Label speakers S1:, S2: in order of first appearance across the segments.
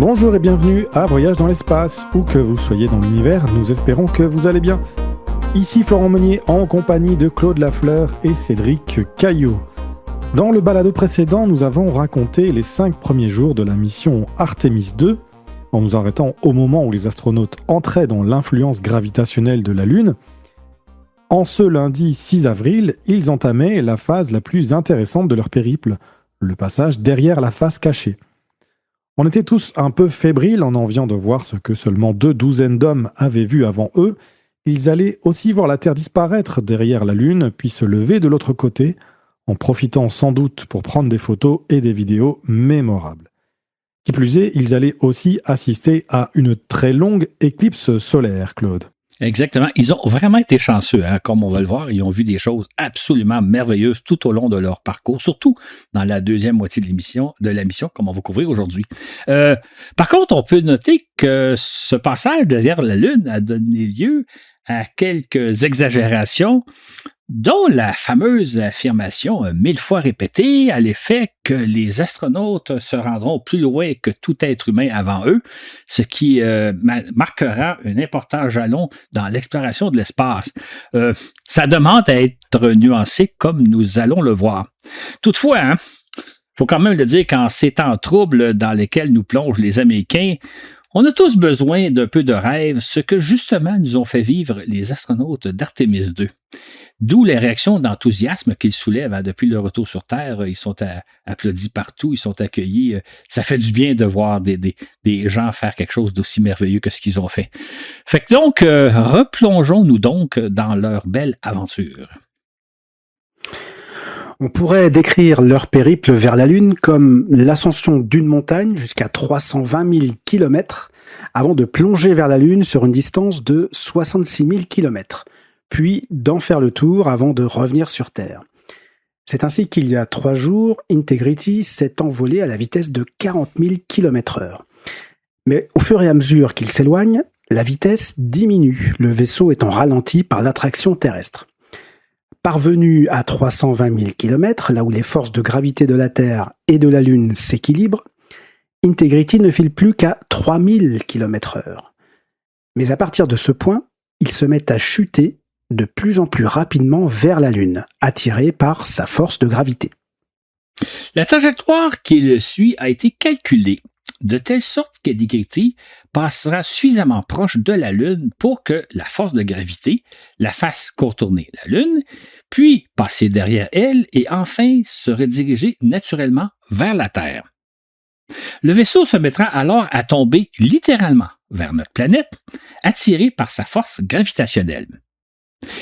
S1: Bonjour et bienvenue à Voyage dans l'espace. Où que vous soyez dans l'univers, nous espérons que vous allez bien. Ici Florent Meunier en compagnie de Claude Lafleur et Cédric Caillot. Dans le balado précédent, nous avons raconté les 5 premiers jours de la mission Artemis 2, en nous arrêtant au moment où les astronautes entraient dans l'influence gravitationnelle de la Lune. En ce lundi 6 avril, ils entamaient la phase la plus intéressante de leur périple, le passage derrière la face cachée. On était tous un peu fébriles en enviant de voir ce que seulement 2 douzaines d'hommes avaient vu avant eux. Ils allaient aussi voir la Terre disparaître derrière la Lune, puis se lever de l'autre côté, en profitant sans doute pour prendre des photos et des vidéos mémorables. Qui plus est, ils allaient aussi assister à une très longue éclipse solaire, Claude.
S2: Exactement. Ils ont vraiment été chanceux, hein, comme on va le voir. Ils ont vu des choses absolument merveilleuses tout au long de leur parcours, surtout dans la deuxième moitié de la mission, comme on va couvrir aujourd'hui. Par contre, on peut noter que ce passage derrière la Lune a donné lieu à quelques exagérations, dont la fameuse affirmation 1000 fois répétée à l'effet que les astronautes se rendront plus loin que tout être humain avant eux, ce qui marquera un important jalon dans l'exploration de l'espace. Ça demande à être nuancé comme nous allons le voir. Toutefois, il faut quand même le dire qu'en ces temps troubles dans lesquels nous plongent les Américains, on a tous besoin d'un peu de rêve, ce que justement nous ont fait vivre les astronautes d'Artemis 2. D'où les réactions d'enthousiasme qu'ils soulèvent depuis leur retour sur Terre. Ils sont applaudis partout, ils sont accueillis. Ça fait du bien de voir des gens faire quelque chose d'aussi merveilleux que ce qu'ils ont fait. Fait que donc, replongeons-nous donc dans leur belle aventure.
S3: On pourrait décrire leur périple vers la Lune comme l'ascension d'une montagne jusqu'à 320 000 km avant de plonger vers la Lune sur une distance de 66 000 km, puis d'en faire le tour avant de revenir sur Terre. C'est ainsi qu'il y a 3 jours, Integrity s'est envolé à la vitesse de 40 000 km/h. Mais au fur et à mesure qu'il s'éloigne, la vitesse diminue, le vaisseau étant ralenti par l'attraction terrestre. Parvenu à 320 000 km, là où les forces de gravité de la Terre et de la Lune s'équilibrent, Integrity ne file plus qu'à 3000 km/h. Mais à partir de ce point, il se met à chuter de plus en plus rapidement vers la Lune, attiré par sa force de gravité.
S2: La trajectoire qui le suit a été calculée de telle sorte qu'Integrity passera suffisamment proche de la Lune pour que la force de gravité la fasse contourner la Lune, puis passer derrière elle et enfin se rediriger naturellement vers la Terre. Le vaisseau se mettra alors à tomber littéralement vers notre planète, attiré par sa force gravitationnelle.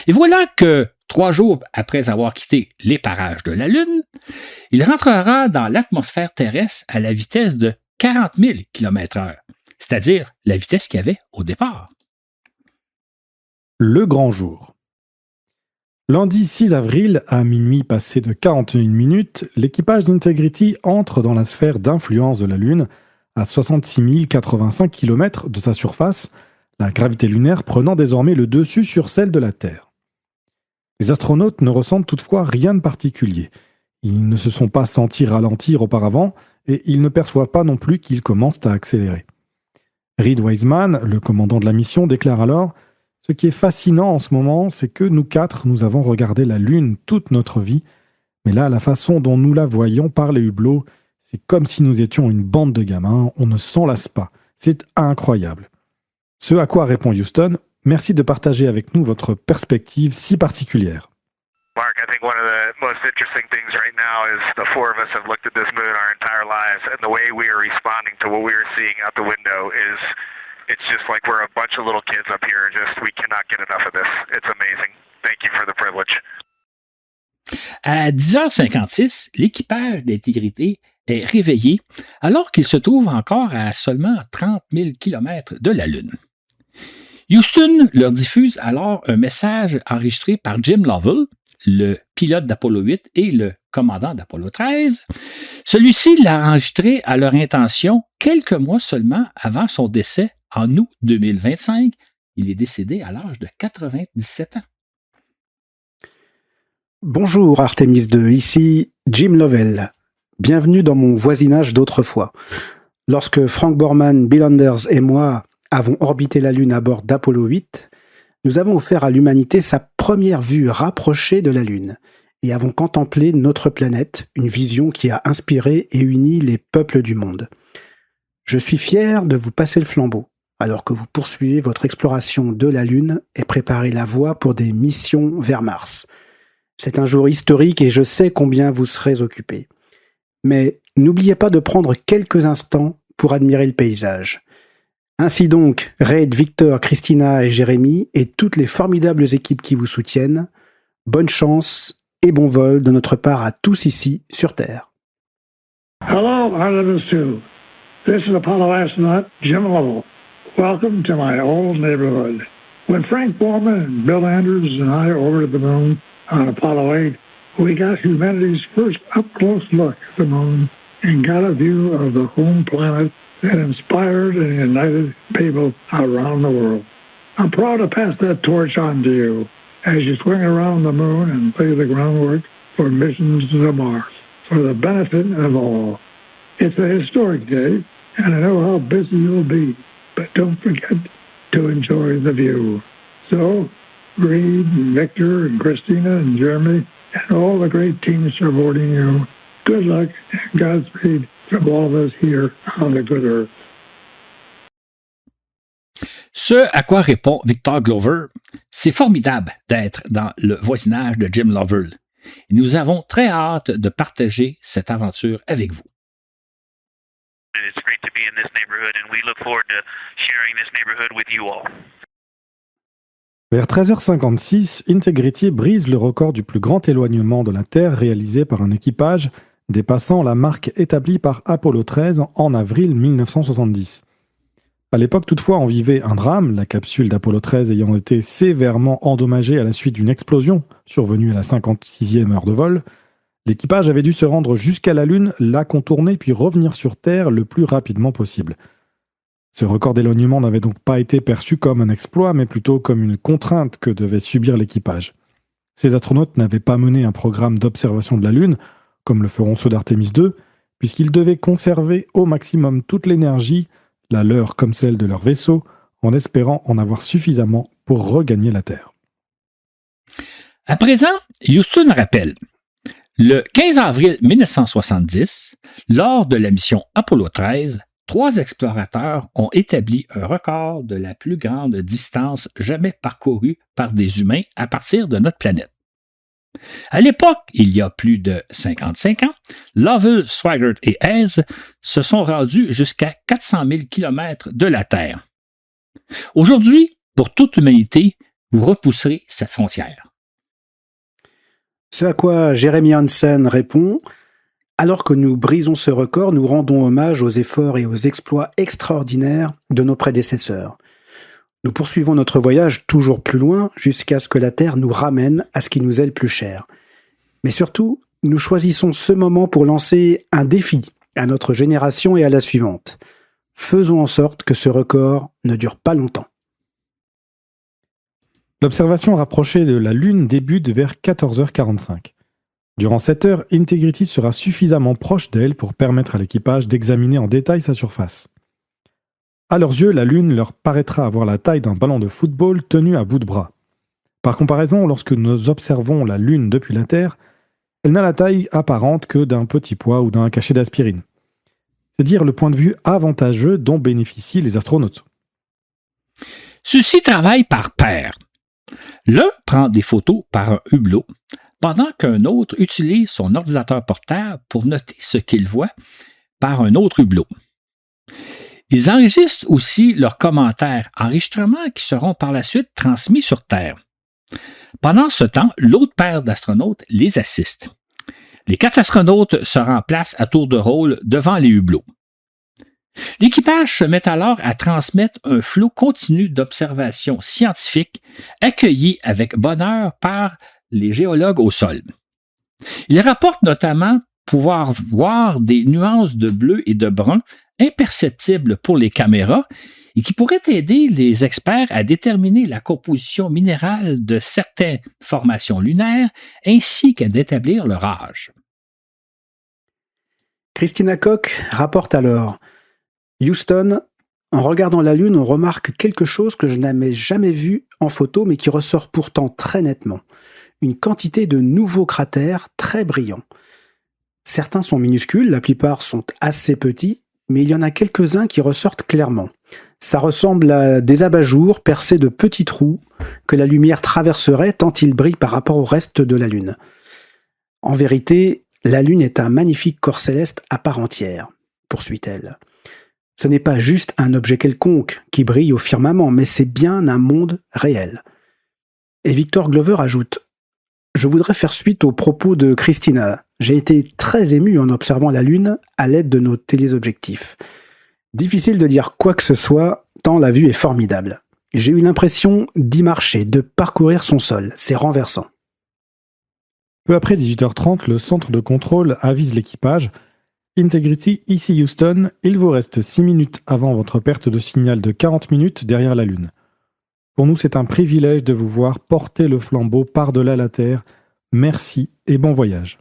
S2: Et voilà que 3 jours après avoir quitté les parages de la Lune, il rentrera dans l'atmosphère terrestre à la vitesse de 40 000 km/h, c'est-à-dire la vitesse qu'il y avait au départ.
S1: Le grand jour. Lundi 6 avril, à minuit passé de 41 minutes, l'équipage d'Integrity entre dans la sphère d'influence de la Lune à 66 085 km de sa surface, la gravité lunaire prenant désormais le dessus sur celle de la Terre. Les astronautes ne ressentent toutefois rien de particulier. Ils ne se sont pas sentis ralentir auparavant et ils ne perçoivent pas non plus qu'ils commencent à accélérer. Reed Wiseman, le commandant de la mission, déclare alors « Ce qui est fascinant en ce moment, c'est que nous 4, nous avons regardé la Lune toute notre vie, mais là, la façon dont nous la voyons par les hublots, c'est comme si nous étions une bande de gamins, on ne s'en lasse pas. C'est incroyable. » Ce à quoi répond Houston « Merci de partager avec nous votre perspective si particulière. »
S4: Mark, I think one of the most interesting things right now is the 4 of us have looked at this moon our entire lives, and the way we are responding to what we are seeing out the window is, it's just like we're a bunch of little kids up here, just we cannot get enough of this. It's amazing. Thank you for the privilege.
S2: À 10h56, l'équipage d'Integrity est réveillé alors qu'il se trouve encore à seulement 30 000 km de la Lune. Houston leur diffuse alors un message enregistré par Jim Lovell, le pilote d'Apollo 8 et le commandant d'Apollo 13. Celui-ci l'a enregistré à leur intention quelques mois seulement avant son décès en août 2025. Il est décédé à l'âge de 97 ans.
S3: Bonjour Artemis 2, ici Jim Lovell. Bienvenue dans mon voisinage d'autrefois. Lorsque Frank Borman, Bill Anders et moi avons orbité la Lune à bord d'Apollo 8, nous avons offert à l'humanité sa première vue rapprochée de la Lune et avons contemplé notre planète, une vision qui a inspiré et uni les peuples du monde. Je suis fier de vous passer le flambeau, alors que vous poursuivez votre exploration de la Lune et préparez la voie pour des missions vers Mars. C'est un jour historique et je sais combien vous serez occupés. Mais n'oubliez pas de prendre quelques instants pour admirer le paysage. Ainsi donc, Reid, Victor, Christina et Jérémy et toutes les formidables équipes qui vous soutiennent, bonne chance et bon vol de notre part à tous ici sur Terre.
S5: Hello, Artemis 2. This is Apollo astronaut Jim Lovell. Welcome to my old neighborhood. When Frank Borman and Bill Anders and I orbited the moon on Apollo 8, we got humanity's first up-close look at the moon and got a view of the home planet that inspired and united people around the world. I'm proud to pass that torch on to you as you swing around the moon and lay the groundwork for missions to Mars for the benefit of all. It's a historic day, and I know how busy you'll be, but don't forget to enjoy the view. So, Reid, and Victor, and Christina, and Jeremy, and all the great teams supporting you, good luck and Godspeed from all of us here on the good earth.
S2: Ce à quoi répond Victor Glover, c'est formidable d'être dans le voisinage de Jim Lovell. Et nous avons très hâte de partager cette aventure avec vous.
S4: It's great to be in this neighborhood, and we look forward to sharing this neighborhood with you all.
S1: Vers 13h56, Integrity brise le record du plus grand éloignement de la Terre réalisé par un équipage, dépassant la marque établie par Apollo 13 en avril 1970. À l'époque, toutefois, on vivait un drame, la capsule d'Apollo 13 ayant été sévèrement endommagée à la suite d'une explosion survenue à la 56e heure de vol. L'équipage avait dû se rendre jusqu'à la Lune, la contourner puis revenir sur Terre le plus rapidement possible. Ce record d'éloignement n'avait donc pas été perçu comme un exploit, mais plutôt comme une contrainte que devait subir l'équipage. Ces astronautes n'avaient pas mené un programme d'observation de la Lune, comme le feront ceux d'Artemis 2, puisqu'ils devaient conserver au maximum toute l'énergie, la leur comme celle de leur vaisseau, en espérant en avoir suffisamment pour regagner la Terre.
S2: À présent, Houston rappelle. Le 15 avril 1970, lors de la mission Apollo 13, 3 explorateurs ont établi un record de la plus grande distance jamais parcourue par des humains à partir de notre planète. À l'époque, il y a plus de 55 ans, Lovell, Swigert et Hayes se sont rendus jusqu'à 400 000 km de la Terre. Aujourd'hui, pour toute l'humanité, vous repousserez cette frontière.
S3: Ce à quoi Jeremy Hansen répond « Alors que nous brisons ce record, nous rendons hommage aux efforts et aux exploits extraordinaires de nos prédécesseurs. Nous poursuivons notre voyage toujours plus loin jusqu'à ce que la Terre nous ramène à ce qui nous est le plus cher. Mais surtout, nous choisissons ce moment pour lancer un défi à notre génération et à la suivante. Faisons en sorte que ce record ne dure pas longtemps. »
S1: L'observation rapprochée de la Lune débute vers 14h45. Durant cette heure, Integrity sera suffisamment proche d'elle pour permettre à l'équipage d'examiner en détail sa surface. À leurs yeux, la Lune leur paraîtra avoir la taille d'un ballon de football tenu à bout de bras. Par comparaison, lorsque nous observons la Lune depuis la Terre, elle n'a la taille apparente que d'un petit pois ou d'un cachet d'aspirine. C'est dire le point de vue avantageux dont bénéficient les astronautes.
S2: Ceux-ci travaillent par paires. L'un prend des photos par un hublot, pendant qu'un autre utilise son ordinateur portable pour noter ce qu'il voit par un autre hublot. Ils enregistrent aussi leurs commentaires, enregistrements qui seront par la suite transmis sur Terre. Pendant ce temps, l'autre paire d'astronautes les assiste. Les 4 astronautes se remplacent à tour de rôle devant les hublots. L'équipage se met alors à transmettre un flot continu d'observations scientifiques accueillies avec bonheur par les géologues au sol. Ils rapportent notamment pouvoir voir des nuances de bleu et de brun imperceptibles pour les caméras et qui pourraient aider les experts à déterminer la composition minérale de certaines formations lunaires ainsi qu'à d'établir leur âge.
S3: Christina Koch rapporte alors Houston, en regardant la Lune, on remarque quelque chose que je n'avais jamais vu en photo, mais qui ressort pourtant très nettement. Une quantité de nouveaux cratères très brillants. Certains sont minuscules, la plupart sont assez petits, mais il y en a quelques-uns qui ressortent clairement. Ça ressemble à des abat-jours percés de petits trous que la lumière traverserait tant ils brillent par rapport au reste de la Lune. En vérité, la Lune est un magnifique corps céleste à part entière, poursuit-elle. Ce n'est pas juste un objet quelconque qui brille au firmament, mais c'est bien un monde réel. Et Victor Glover ajoute « Je voudrais faire suite aux propos de Christina. J'ai été très ému en observant la Lune à l'aide de nos téléobjectifs. Difficile de dire quoi que ce soit, tant la vue est formidable. J'ai eu l'impression d'y marcher, de parcourir son sol. C'est renversant. »
S1: Peu après 18h30, le centre de contrôle avise l'équipage « Integrity, ici Houston, il vous reste 6 minutes avant votre perte de signal de 40 minutes derrière la Lune. Pour nous, c'est un privilège de vous voir porter le flambeau par-delà la Terre. Merci et bon voyage. »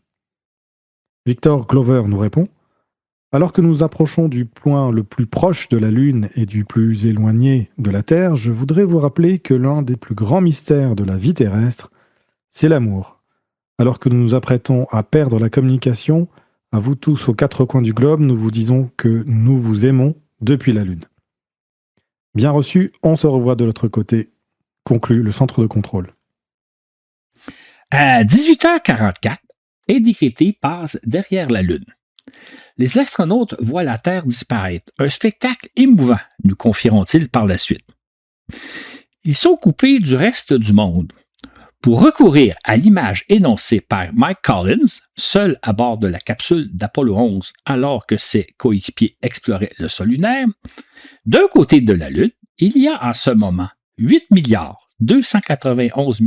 S1: Victor Glover nous répond « Alors que nous approchons du point le plus proche de la Lune et du plus éloigné de la Terre, je voudrais vous rappeler que l'un des plus grands mystères de la vie terrestre, c'est l'amour. Alors que nous nous apprêtons à perdre la communication, à vous tous aux 4 coins du globe, nous vous disons que nous vous aimons depuis la Lune. Bien reçu, on se revoit de l'autre côté, conclut le centre de contrôle. »
S2: À 18h44, Integrity passe derrière la Lune. Les astronautes voient la Terre disparaître. Un spectacle émouvant, nous confieront-ils par la suite. Ils sont coupés du reste du monde. Pour recourir à l'image énoncée par Mike Collins, seul à bord de la capsule d'Apollo 11 alors que ses coéquipiers exploraient le sol lunaire, d'un côté de la Lune, il y a en ce moment 8 291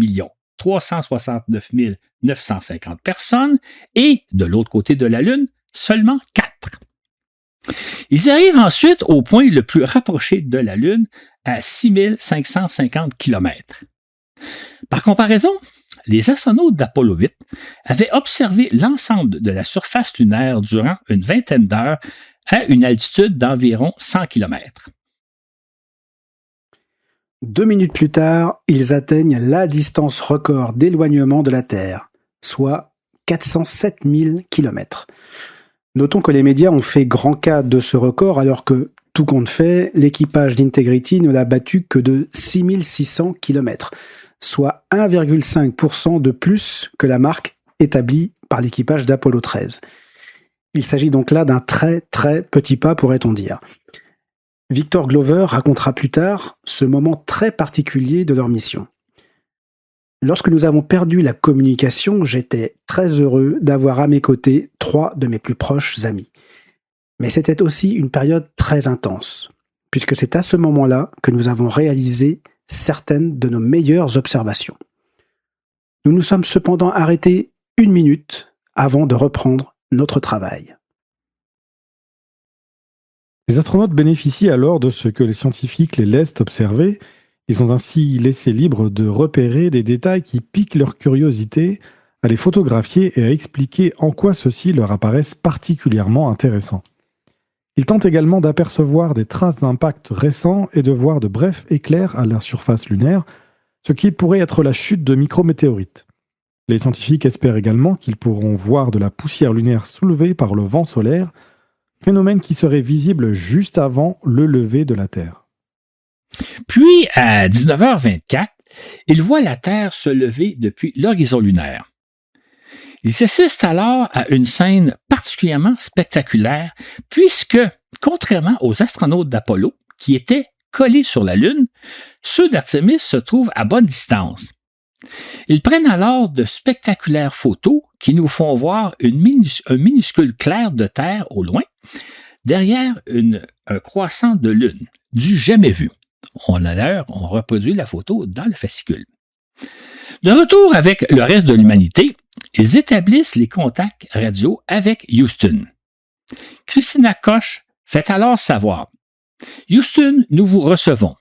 S2: 369 950 personnes et, de l'autre côté de la Lune, seulement 4. Ils arrivent ensuite au point le plus rapproché de la Lune, à 6550 km. Par comparaison, les astronautes d'Apollo 8 avaient observé l'ensemble de la surface lunaire durant une vingtaine d'heures à une altitude d'environ 100 km.
S3: 2 minutes plus tard, ils atteignent la distance record d'éloignement de la Terre, soit 407 000 km. Notons que les médias ont fait grand cas de ce record alors que, tout compte fait, l'équipage d'Integrity ne l'a battu que de 6600 km, soit 1,5% de plus que la marque établie par l'équipage d'Apollo 13. Il s'agit donc là d'un très très petit pas, pourrait-on dire. Victor Glover racontera plus tard ce moment très particulier de leur mission. Lorsque nous avons perdu la communication, j'étais très heureux d'avoir à mes côtés 3 de mes plus proches amis. Mais c'était aussi une période très intense, puisque c'est à ce moment-là que nous avons réalisé certaines de nos meilleures observations. Nous nous sommes cependant arrêtés 1 minute avant de reprendre notre travail.
S1: Les astronautes bénéficient alors de ce que les scientifiques les laissent observer. Ils sont ainsi laissés libres de repérer des détails qui piquent leur curiosité, à les photographier et à expliquer en quoi ceux-ci leur apparaissent particulièrement intéressants. Ils tentent également d'apercevoir des traces d'impact récents et de voir de brefs éclairs à la surface lunaire, ce qui pourrait être la chute de micrométéorites. Les scientifiques espèrent également qu'ils pourront voir de la poussière lunaire soulevée par le vent solaire, phénomène qui serait visible juste avant le lever de la Terre.
S2: Puis, à 19h24, ils voient la Terre se lever depuis l'horizon lunaire. Ils assistent alors à une scène particulièrement spectaculaire, puisque, contrairement aux astronautes d'Apollo, qui étaient collés sur la Lune, ceux d'Artemis se trouvent à bonne distance. Ils prennent alors de spectaculaires photos qui nous font voir un minuscule clair de terre au loin, derrière un croissant de lune, du jamais vu. On reproduit la photo dans le fascicule. De retour avec le reste de l'humanité, ils établissent les contacts radio avec Houston. Christina Koch fait alors savoir « Houston, nous vous recevons.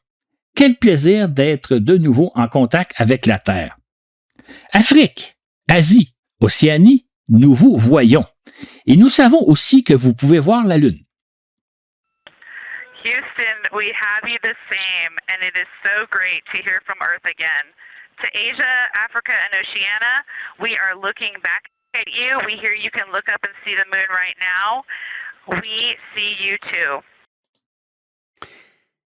S2: Quel plaisir d'être de nouveau en contact avec la Terre. Afrique, Asie, Océanie, nous vous voyons. Et nous savons aussi que vous pouvez voir la Lune. »
S6: Houston, we have you the same, and it is so great to hear from Earth again. To Asia, Africa, and Oceania, we are looking back at you. We hear you can look up and see the moon right now. We see you too.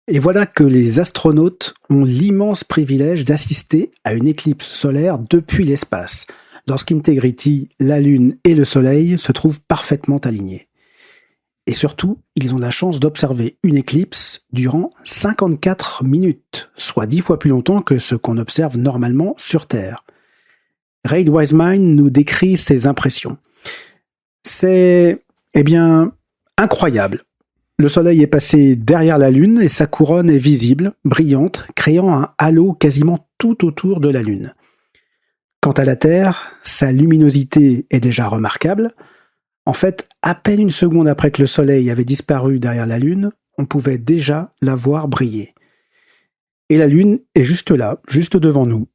S3: Et voilà que les astronautes ont l'immense privilège d'assister à une éclipse solaire depuis l'espace, lorsqu'Integrity, la Lune et le Soleil se trouvent parfaitement alignés. Et surtout, ils ont la chance d'observer une éclipse durant 54 minutes, soit 10 fois plus longtemps que ce qu'on observe normalement sur Terre. Ray Wiseman nous décrit ses impressions. C'est, incroyable. Le Soleil est passé derrière la Lune et sa couronne est visible, brillante, créant un halo quasiment tout autour de la Lune. Quant à la Terre, sa luminosité est déjà remarquable. En fait, à peine une seconde après que le Soleil avait disparu derrière la Lune, on pouvait déjà la voir briller. Et la Lune est juste là, juste devant nous.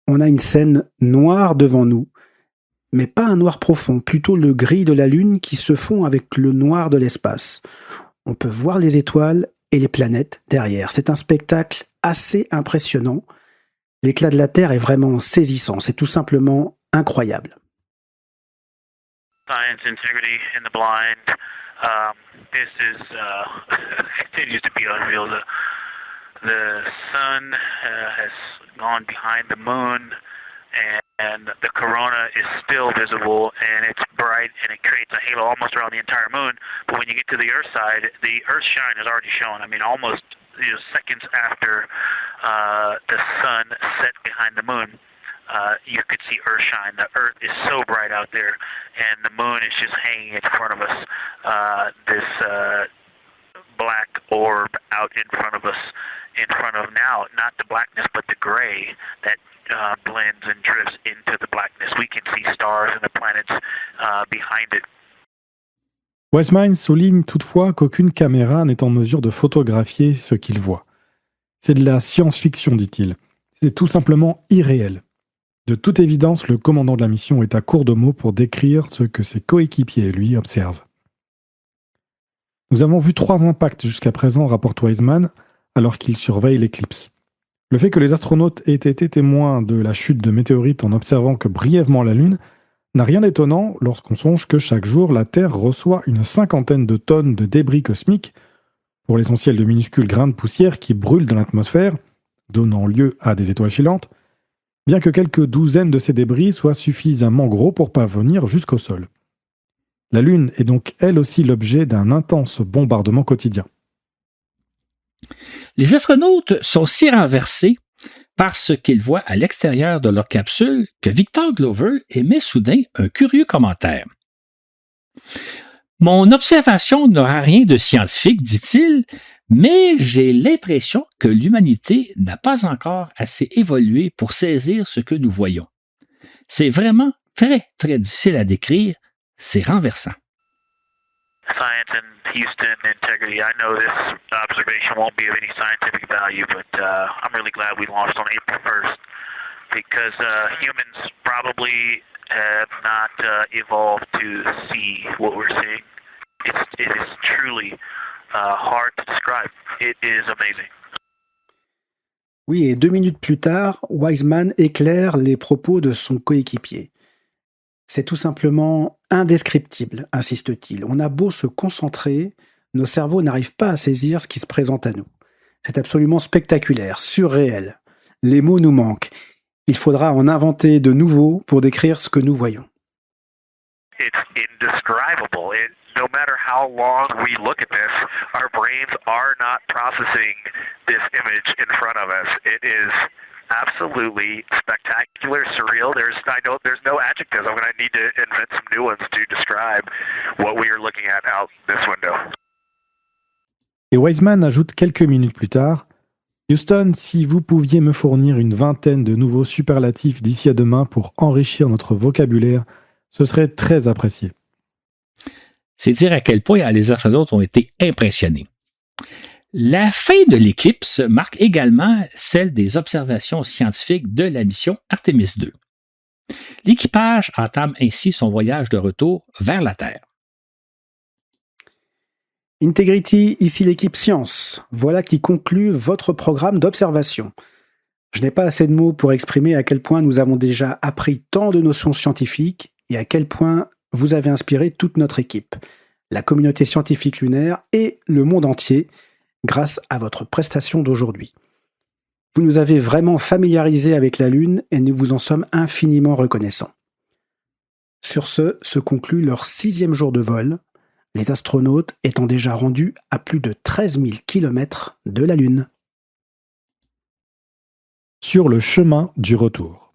S3: On a une scène noire devant nous, mais pas un noir profond, plutôt le gris de la Lune qui se fond avec le noir de l'espace. On peut voir les étoiles et les planètes derrière. C'est un spectacle assez impressionnant. L'éclat de la Terre est vraiment saisissant, c'est tout simplement incroyable.
S4: Science, integrity in the blind. This is continues to be unreal. The sun has gone behind the moon, and the corona is still visible, and it's bright, and it creates a halo almost around the entire moon. But when you get to the Earth side, the Earth shine is already shown. I mean, almost seconds after the sun set behind the moon, you could see Earth shine. The Earth is so bright out there, and the moon is just hanging in front of us. This black orb out in front of us, in front of now, not the blackness, but the gray that blends and drifts into the blackness. We can see stars and the planets behind it.
S1: Wiseman souligne toutefois qu'aucune caméra n'est en mesure de photographier ce qu'il voit. C'est de la science-fiction, dit-il. C'est tout simplement irréel. De toute évidence, le commandant de la mission est à court de mots pour décrire ce que ses coéquipiers et lui observent. Nous avons vu 3 impacts jusqu'à présent, rapporte Wiseman, alors qu'il surveille l'éclipse. Le fait que les astronautes aient été témoins de la chute de météorites en observant que brièvement la Lune n'a rien d'étonnant lorsqu'on songe que chaque jour la Terre reçoit une 50aine de tonnes de débris cosmiques, pour l'essentiel de minuscules grains de poussière qui brûlent dans l'atmosphère, donnant lieu à des étoiles filantes, bien que quelques douzaines de ces débris soient suffisamment gros pour parvenir jusqu'au sol. La Lune est donc elle aussi l'objet d'un intense bombardement quotidien.
S2: Les astronautes sont si renversés par ce qu'ils voient à l'extérieur de leur capsule que Victor Glover émet soudain un curieux commentaire. Mon observation n'aura rien de scientifique, dit-il, mais j'ai l'impression que l'humanité n'a pas encore assez évolué pour saisir ce que nous voyons. C'est vraiment très, très difficile à décrire, c'est renversant.
S4: Science and Houston integrity. I know this observation won't be of any scientific value, but I'm really glad we launched on April 1st because humans probably have not evolved to see what we're seeing. It is truly hard to describe. It is amazing.
S3: Oui, et 2 minutes plus tard, Wiseman éclaire les propos de son coéquipier. C'est tout simplement indescriptible, insiste-t-il. On a beau se concentrer, nos cerveaux n'arrivent pas à saisir ce qui se présente à nous. C'est absolument spectaculaire, surréel. Les mots nous manquent. Il faudra en inventer de nouveaux pour décrire ce que nous voyons.
S4: It's indescribable. No matter how long we look at this, our brains are not processing this image in front of us. It is absolutely spectacular, surreal. There's no adjectives. I'm going to need to invent some new ones to describe what we are looking at out this window.
S1: Et Wiseman ajoute quelques minutes plus tard, « Houston, si vous pouviez me fournir une 20aine de nouveaux superlatifs d'ici à demain pour enrichir notre vocabulaire, ce serait très apprécié. »
S2: C'est dire à quel point les astronautes ont été impressionnés. La fin de l'éclipse marque également celle des observations scientifiques de la mission Artemis II. L'équipage entame ainsi son voyage de retour vers la Terre.
S3: Integrity, ici l'équipe Science. Voilà qui conclut votre programme d'observation. Je n'ai pas assez de mots pour exprimer à quel point nous avons déjà appris tant de notions scientifiques et à quel point vous avez inspiré toute notre équipe, la communauté scientifique lunaire et le monde entier grâce à votre prestation d'aujourd'hui. Vous nous avez vraiment familiarisés avec la Lune et nous vous en sommes infiniment reconnaissants. Sur ce se conclut leur 6e jour de vol, les astronautes étant déjà rendus à plus de 13 000 km de la Lune.
S1: Sur le chemin du retour.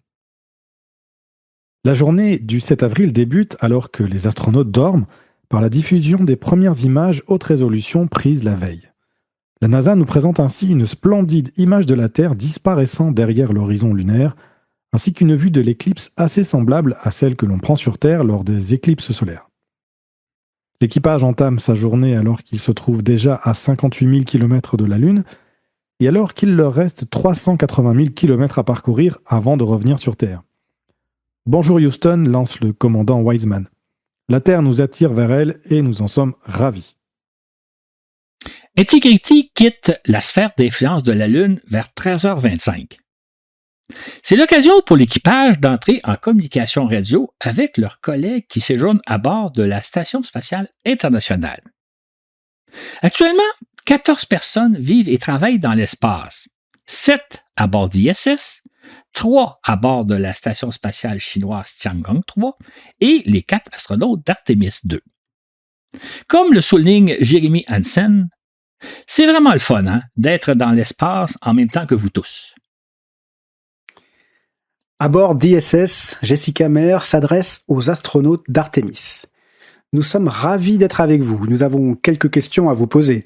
S1: La journée du 7 avril débute alors que les astronautes dorment par la diffusion des premières images haute résolution prises la veille. La NASA nous présente ainsi une splendide image de la Terre disparaissant derrière l'horizon lunaire, ainsi qu'une vue de l'éclipse assez semblable à celle que l'on prend sur Terre lors des éclipses solaires. L'équipage entame sa journée alors qu'il se trouve déjà à 58 000 km de la Lune, et alors qu'il leur reste 380 000 km à parcourir avant de revenir sur Terre. « Bonjour Houston », lance le commandant Wiseman. « La Terre nous attire vers elle et nous en sommes ravis. »
S2: Integrity quitte la sphère d'influence de la Lune vers 13h25. C'est l'occasion pour l'équipage d'entrer en communication radio avec leurs collègues qui séjournent à bord de la Station spatiale internationale. Actuellement, 14 personnes vivent et travaillent dans l'espace, 7 à bord d'ISS, 3 à bord de la Station spatiale chinoise Tiangong 3 et les 4 astronautes d'Artemis 2. Comme le souligne Jeremy Hansen, c'est vraiment le fun d'être dans l'espace en même temps que vous tous.
S3: À bord d'ISS, Jessica Meir s'adresse aux astronautes d'Artemis. Nous sommes ravis d'être avec vous. Nous avons quelques questions à vous poser.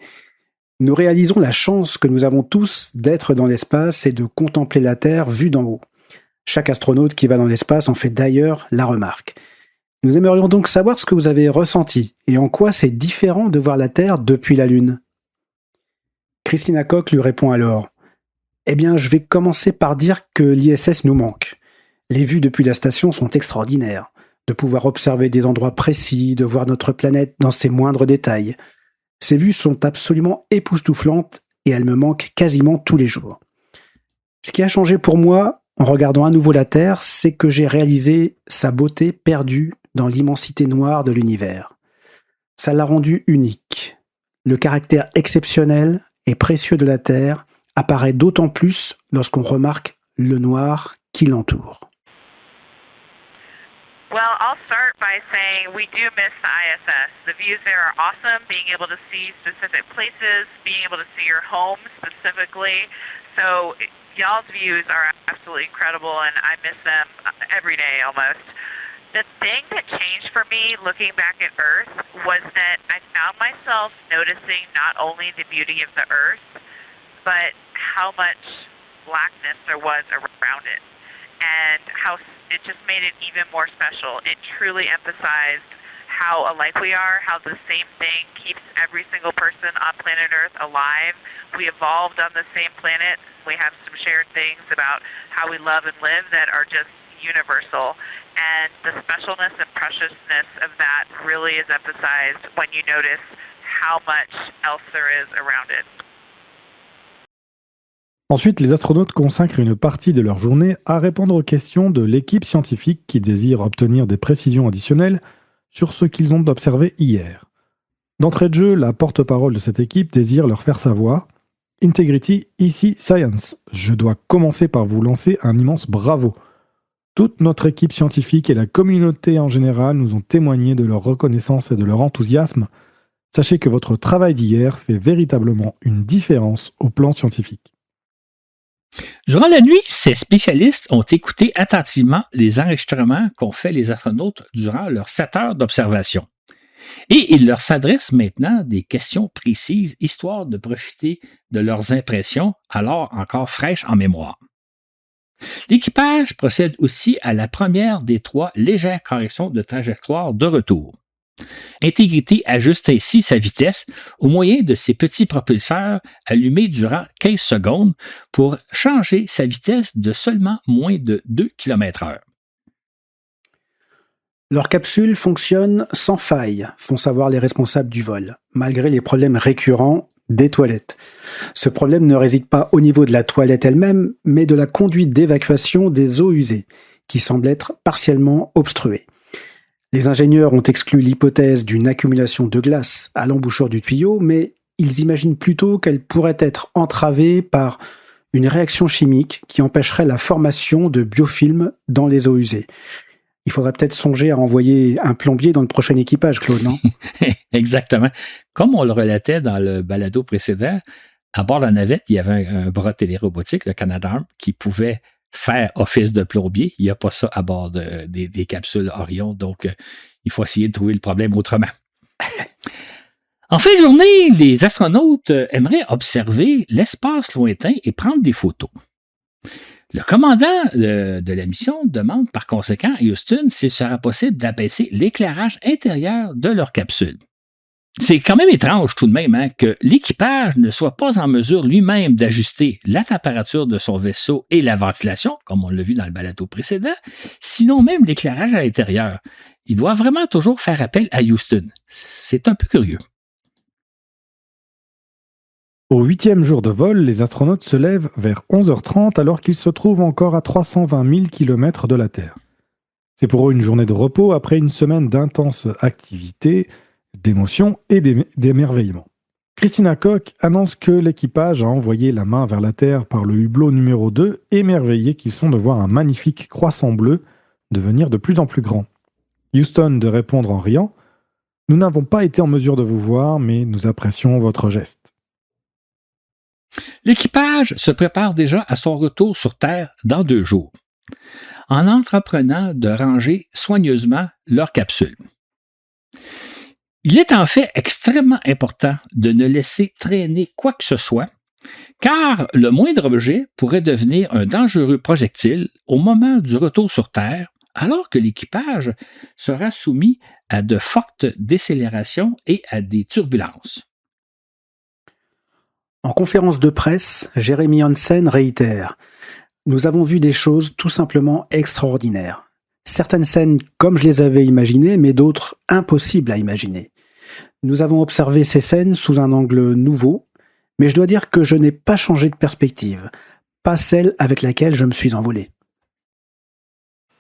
S3: Nous réalisons la chance que nous avons tous d'être dans l'espace et de contempler la Terre vue d'en haut. Chaque astronaute qui va dans l'espace en fait d'ailleurs la remarque. Nous aimerions donc savoir ce que vous avez ressenti et en quoi c'est différent de voir la Terre depuis la Lune. Christina Koch lui répond alors « Eh bien, je vais commencer par dire que l'ISS nous manque. Les vues depuis la station sont extraordinaires. De pouvoir observer des endroits précis, de voir notre planète dans ses moindres détails. Ces vues sont absolument époustouflantes et elles me manquent quasiment tous les jours. Ce qui a changé pour moi, en regardant à nouveau la Terre, c'est que j'ai réalisé sa beauté perdue dans l'immensité noire de l'univers. Ça l'a rendue unique. Le caractère exceptionnel et précieux de la Terre apparaît d'autant plus lorsqu'on remarque le noir qui l'entoure.
S6: Well, I'll start by saying we do miss the ISS. The views there are awesome, being able to see specific places, being able to see your home specifically. So y'all's views are absolutely incredible, and I miss them every day almost. The thing that changed for me looking back at Earth was that I found myself noticing not only the beauty of the Earth, but how much blackness there was around it, and how it just made it even more special. It truly emphasized how alike we are, how the same thing keeps every single person on planet Earth alive. We evolved on the same planet. We have some shared things about how we love and live that are just universal. And the specialness and preciousness of that really is emphasized when you notice how much else there is around it.
S1: Ensuite, les astronautes consacrent une partie de leur journée à répondre aux questions de l'équipe scientifique qui désire obtenir des précisions additionnelles sur ce qu'ils ont observé hier. D'entrée de jeu, la porte-parole de cette équipe désire leur faire savoir « Integrity, ici Science. Je dois commencer par vous lancer un immense bravo. Toute notre équipe scientifique et la communauté en général nous ont témoigné de leur reconnaissance et de leur enthousiasme. Sachez que votre travail d'hier fait véritablement une différence au plan scientifique. »
S2: Durant la nuit, ces spécialistes ont écouté attentivement les enregistrements qu'ont fait les astronautes durant leurs 7 heures d'observation. Et ils leur s'adressent maintenant des questions précises, histoire de profiter de leurs impressions, alors encore fraîches en mémoire. L'équipage procède aussi à la première des 3 légères corrections de trajectoire de retour. Integrity ajuste ainsi sa vitesse au moyen de ses petits propulseurs allumés durant 15 secondes pour changer sa vitesse de seulement moins de 2 km/h.
S3: Leur capsule fonctionne sans faille, font savoir les responsables du vol, malgré les problèmes récurrents des toilettes. Ce problème ne réside pas au niveau de la toilette elle-même, mais de la conduite d'évacuation des eaux usées, qui semble être partiellement obstruée. Les ingénieurs ont exclu l'hypothèse d'une accumulation de glace à l'embouchure du tuyau, mais ils imaginent plutôt qu'elle pourrait être entravée par une réaction chimique qui empêcherait la formation de biofilms dans les eaux usées. Il faudrait peut-être songer à envoyer un plombier dans le prochain équipage, Claude, non?
S2: Exactement. Comme on le relatait dans le balado précédent, à bord de la navette, il y avait un bras télérobotique, le Canadarm, qui pouvait faire office de plombier. Il n'y a pas ça à bord des capsules Orion, donc il faut essayer de trouver le problème autrement. En fin de journée, les astronautes aimeraient observer l'espace lointain et prendre des photos. Le commandant de la mission demande par conséquent à Houston s'il sera possible d'abaisser l'éclairage intérieur de leur capsule. C'est quand même étrange tout de même que l'équipage ne soit pas en mesure lui-même d'ajuster la température de son vaisseau et la ventilation, comme on l'a vu dans le balado précédent, sinon même l'éclairage à l'intérieur. Il doit vraiment toujours faire appel à Houston. C'est un peu curieux.
S1: Au 8e jour de vol, les astronautes se lèvent vers 11h30 alors qu'ils se trouvent encore à 320 000 km de la Terre. C'est pour eux une journée de repos après une semaine d'intense activité, d'émotion et d'émerveillement. Christina Koch annonce que l'équipage a envoyé la main vers la Terre par le hublot numéro 2, émerveillés qu'ils sont de voir un magnifique croissant bleu devenir de plus en plus grand. Houston de répondre en riant « Nous n'avons pas été en mesure de vous voir, mais nous apprécions votre geste. »
S2: L'équipage se prépare déjà à son retour sur Terre dans 2 jours, en entreprenant de ranger soigneusement leur capsule. Il est en fait extrêmement important de ne laisser traîner quoi que ce soit, car le moindre objet pourrait devenir un dangereux projectile au moment du retour sur Terre, alors que l'équipage sera soumis à de fortes décélérations et à des turbulences.
S3: En conférence de presse, Jeremy Hansen réitère « Nous avons vu des choses tout simplement extraordinaires. Certaines scènes comme je les avais imaginées, mais d'autres impossibles à imaginer. Nous avons observé ces scènes sous un angle nouveau, mais je dois dire que je n'ai pas changé de perspective, pas celle avec laquelle je me suis envolé. »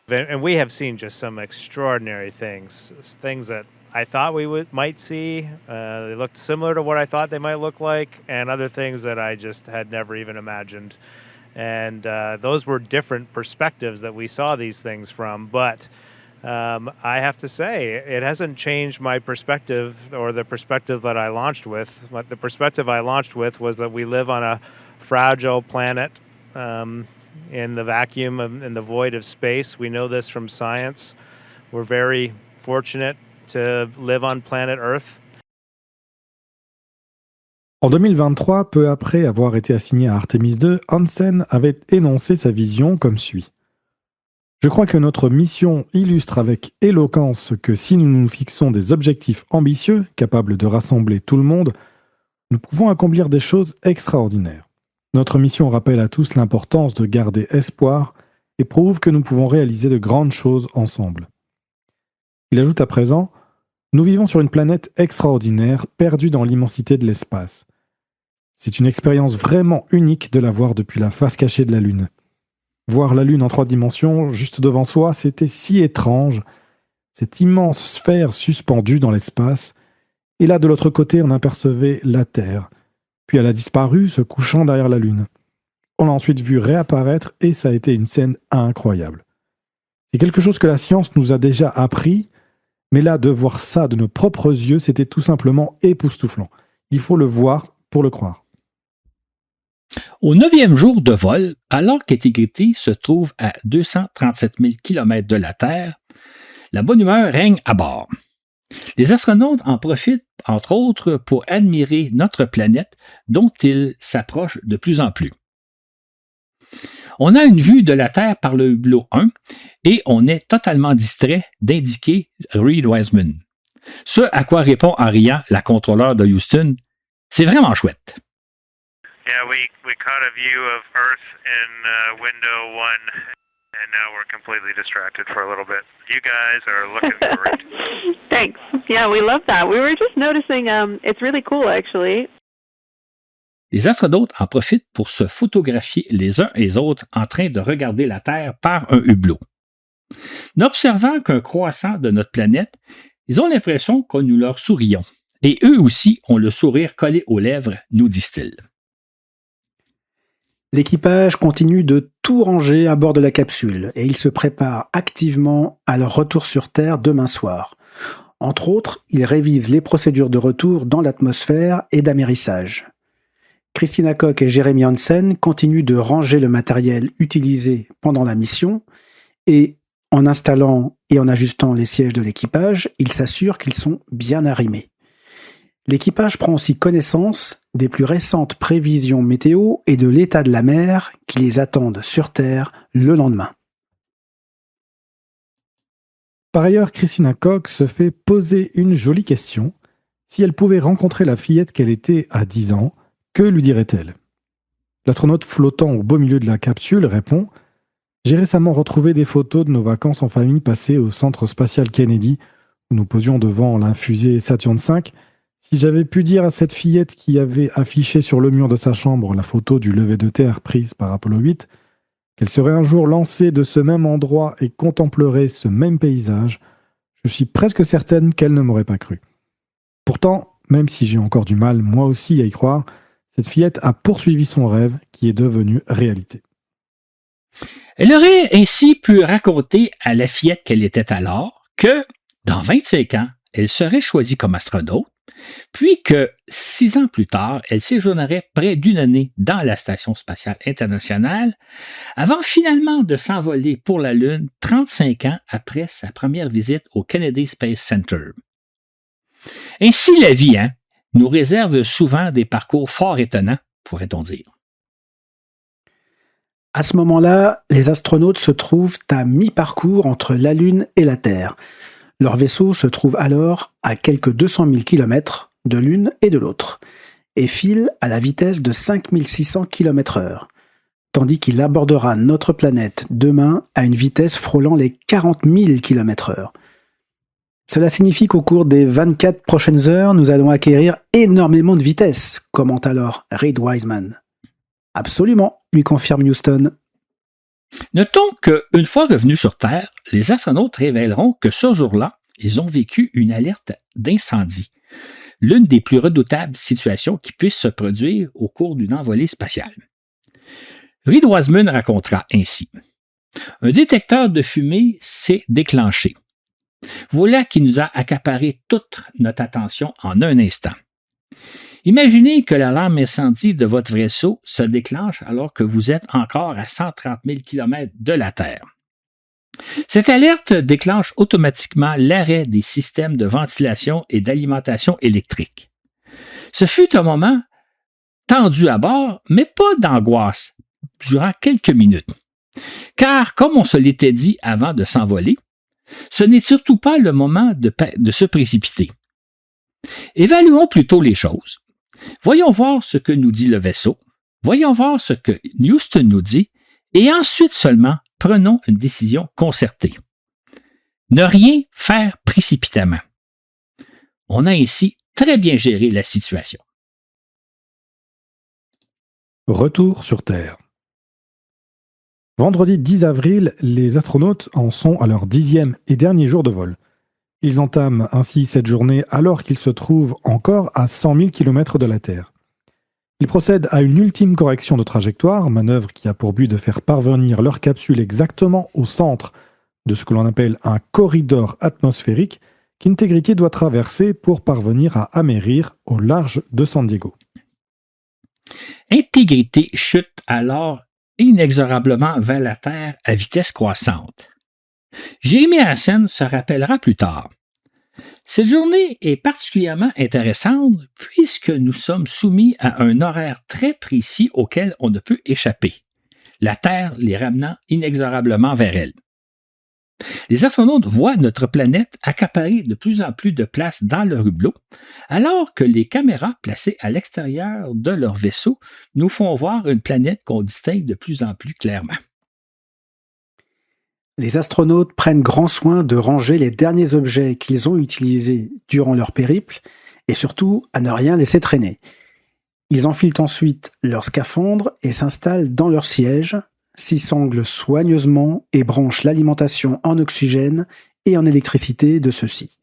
S7: And we have seen just some extraordinary things that I thought we might see. They looked similar to what I thought they might look like, and other things that I just had never even imagined. And those were different perspectives that we saw these things from. But I have to say, it hasn't changed my perspective or the perspective that I launched with. The perspective I launched with was that we live on a fragile planet. In the vacuum in the void of space. We know this from science. We're very fortunate to live on planet Earth.
S1: En 2023, peu après avoir été assigné à Artemis II, Hansen avait énoncé sa vision comme suit. « Je crois que notre mission illustre avec éloquence que si nous nous fixons des objectifs ambitieux, capables de rassembler tout le monde, nous pouvons accomplir des choses extraordinaires. Notre mission rappelle à tous l'importance de garder espoir et prouve que nous pouvons réaliser de grandes choses ensemble. » Il ajoute à présent « Nous vivons sur une planète extraordinaire, perdue dans l'immensité de l'espace. C'est une expérience vraiment unique de la voir depuis la face cachée de la Lune. Voir la Lune en 3 dimensions, juste devant soi, c'était si étrange. Cette immense sphère suspendue dans l'espace, et là de l'autre côté on apercevait la Terre. Puis elle a disparu, se couchant derrière la Lune. On l'a ensuite vue réapparaître et ça a été une scène incroyable. C'est quelque chose que la science nous a déjà appris, mais là, de voir ça de nos propres yeux, c'était tout simplement époustouflant. Il faut le voir pour le croire.
S2: Au 9e jour de vol, alors qu'Integrity se trouve à 237 000 km de la Terre, la bonne humeur règne à bord. Les astronautes en profitent, entre autres, pour admirer notre planète dont ils s'approchent de plus en plus. On a une vue de la Terre par le hublot 1 et on est totalement distrait d'indiquer Reed Wiseman. Ce à quoi répond en riant la contrôleur de Houston, c'est vraiment chouette.
S4: Yeah, we caught a view of Earth in window 1, And now we're completely distracted for a little bit. You guys are looking great.
S8: Thanks. Yeah, we love that. We were just noticing it's really cool, actually.
S2: Les astronautes en profitent pour se photographier les uns et les autres en train de regarder la Terre par un hublot. N'observant qu'un croissant de notre planète, ils ont l'impression que nous leur sourions. Et eux aussi ont le sourire collé aux lèvres, nous disent-ils.
S3: L'équipage continue de tout ranger à bord de la capsule et ils se préparent activement à leur retour sur Terre demain soir. Entre autres, ils révisent les procédures de retour dans l'atmosphère et d'amérissage. Christina Koch et Jeremy Hansen continuent de ranger le matériel utilisé pendant la mission et en installant et en ajustant les sièges de l'équipage, ils s'assurent qu'ils sont bien arrimés. L'équipage prend aussi connaissance des plus récentes prévisions météo et de l'état de la mer qui les attendent sur Terre le lendemain.
S1: Par ailleurs, Christina Koch se fait poser une jolie question. Si elle pouvait rencontrer la fillette qu'elle était à 10 ans, que lui dirait-elle ? L'astronaute flottant au beau milieu de la capsule répond « J'ai récemment retrouvé des photos de nos vacances en famille passées au Centre spatial Kennedy, où nous posions devant la fusée Saturn V. Si j'avais pu dire à cette fillette qui avait affiché sur le mur de sa chambre la photo du lever de terre prise par Apollo 8, qu'elle serait un jour lancée de ce même endroit et contemplerait ce même paysage, je suis presque certaine qu'elle ne m'aurait pas cru. Pourtant, même si j'ai encore du mal, moi aussi, à y croire, cette fillette a poursuivi son rêve qui est devenu réalité. »
S2: Elle aurait ainsi pu raconter à la fillette qu'elle était alors que, dans 25 ans, elle serait choisie comme astronaute, puis que 6 ans plus tard, elle séjournerait près d'une année dans la Station spatiale internationale, avant finalement de s'envoler pour la Lune 35 ans après sa première visite au Kennedy Space Center. Ainsi, la vie, nous réserve souvent des parcours fort étonnants, pourrait-on dire.
S3: À ce moment-là, les astronautes se trouvent à mi-parcours entre la Lune et la Terre. Leur vaisseau se trouve alors à quelques 200 000 km de l'une et de l'autre, et file à la vitesse de 5600 km/h, tandis qu'il abordera notre planète demain à une vitesse frôlant les 40 000 km/h. Cela signifie qu'au cours des 24 prochaines heures, nous allons acquérir énormément de vitesse, commente alors Reid Wiseman. Absolument, lui confirme Houston.
S2: Notons qu'une fois revenus sur Terre, les astronautes révéleront que ce jour-là, ils ont vécu une alerte d'incendie, l'une des plus redoutables situations qui puissent se produire au cours d'une envolée spatiale. Reid Wiseman racontera ainsi. Un détecteur de fumée s'est déclenché. Voilà qui nous a accaparé toute notre attention en un instant. Imaginez que l'alarme incendie de votre vaisseau se déclenche alors que vous êtes encore à 130 000 km de la Terre. Cette alerte déclenche automatiquement l'arrêt des systèmes de ventilation et d'alimentation électrique. Ce fut un moment tendu à bord, mais pas d'angoisse, durant quelques minutes. Car, comme on se l'était dit avant de s'envoler, ce n'est surtout pas le moment de se précipiter. Évaluons plutôt les choses. Voyons voir ce que nous dit le vaisseau, voyons voir ce que Houston nous dit, et ensuite seulement prenons une décision concertée. Ne rien faire précipitamment. On a ainsi très bien géré la situation.
S1: Retour sur Terre. Vendredi 10 avril, les astronautes en sont à leur 10e et dernier jour de vol. Ils entament ainsi cette journée alors qu'ils se trouvent encore à 100 000 km de la Terre. Ils procèdent à une ultime correction de trajectoire, manœuvre qui a pour but de faire parvenir leur capsule exactement au centre de ce que l'on appelle un corridor atmosphérique qu'Integrity doit traverser pour parvenir à amérir au large de San Diego.
S2: Intégrité chute alors inexorablement vers la Terre à vitesse croissante. Jeremy Hansen se rappellera plus tard. Cette journée est particulièrement intéressante puisque nous sommes soumis à un horaire très précis auquel on ne peut échapper, la Terre les ramenant inexorablement vers elle. Les astronautes voient notre planète accaparer de plus en plus de place dans leur hublot, alors que les caméras placées à l'extérieur de leur vaisseau nous font voir une planète qu'on distingue de plus en plus clairement.
S3: Les astronautes prennent grand soin de ranger les derniers objets qu'ils ont utilisés durant leur périple et surtout à ne rien laisser traîner. Ils enfilent ensuite leur scaphandre et s'installent dans leur siège, s'y sanglent soigneusement et branchent l'alimentation en oxygène et en électricité de ceux-ci.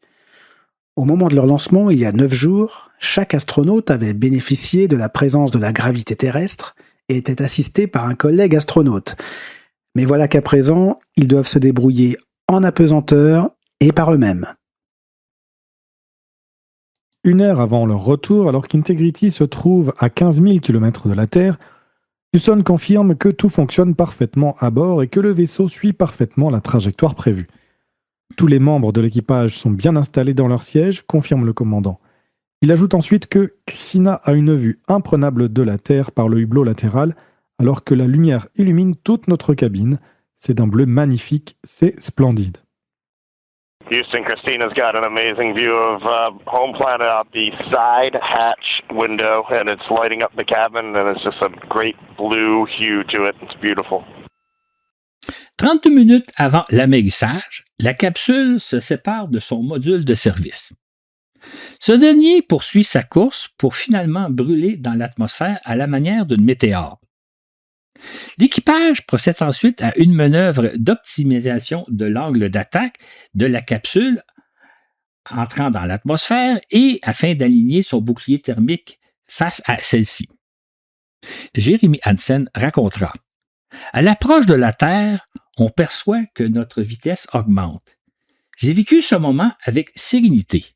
S3: Au moment de leur lancement, il y a 9 jours, chaque astronaute avait bénéficié de la présence de la gravité terrestre et était assisté par un collègue astronaute. Mais voilà qu'à présent, ils doivent se débrouiller en apesanteur et par eux-mêmes.
S1: 1 heure avant leur retour, alors qu'Integrity se trouve à 15 000 km de la Terre, Houston confirme que tout fonctionne parfaitement à bord et que le vaisseau suit parfaitement la trajectoire prévue. Tous les membres de l'équipage sont bien installés dans leur siège, confirme le commandant. Il ajoute ensuite que Christina a une vue imprenable de la Terre par le hublot latéral, alors que la lumière illumine toute notre cabine. C'est d'un bleu magnifique, c'est splendide.
S4: Houston, Christina's got an amazing view of home planet out the side hatch window, and it's lighting up the cabin, and it's just a great blue hue to it. It's beautiful.
S2: 32 minutes avant l'amérissage, la capsule se sépare de son module de service. Ce dernier poursuit sa course pour finalement brûler dans l'atmosphère à la manière d'une météore. L'équipage procède ensuite à une manœuvre d'optimisation de l'angle d'attaque de la capsule entrant dans l'atmosphère et afin d'aligner son bouclier thermique face à celle-ci. Jeremy Hansen racontera: à l'approche de la Terre, on perçoit que notre vitesse augmente. J'ai vécu ce moment avec sérénité.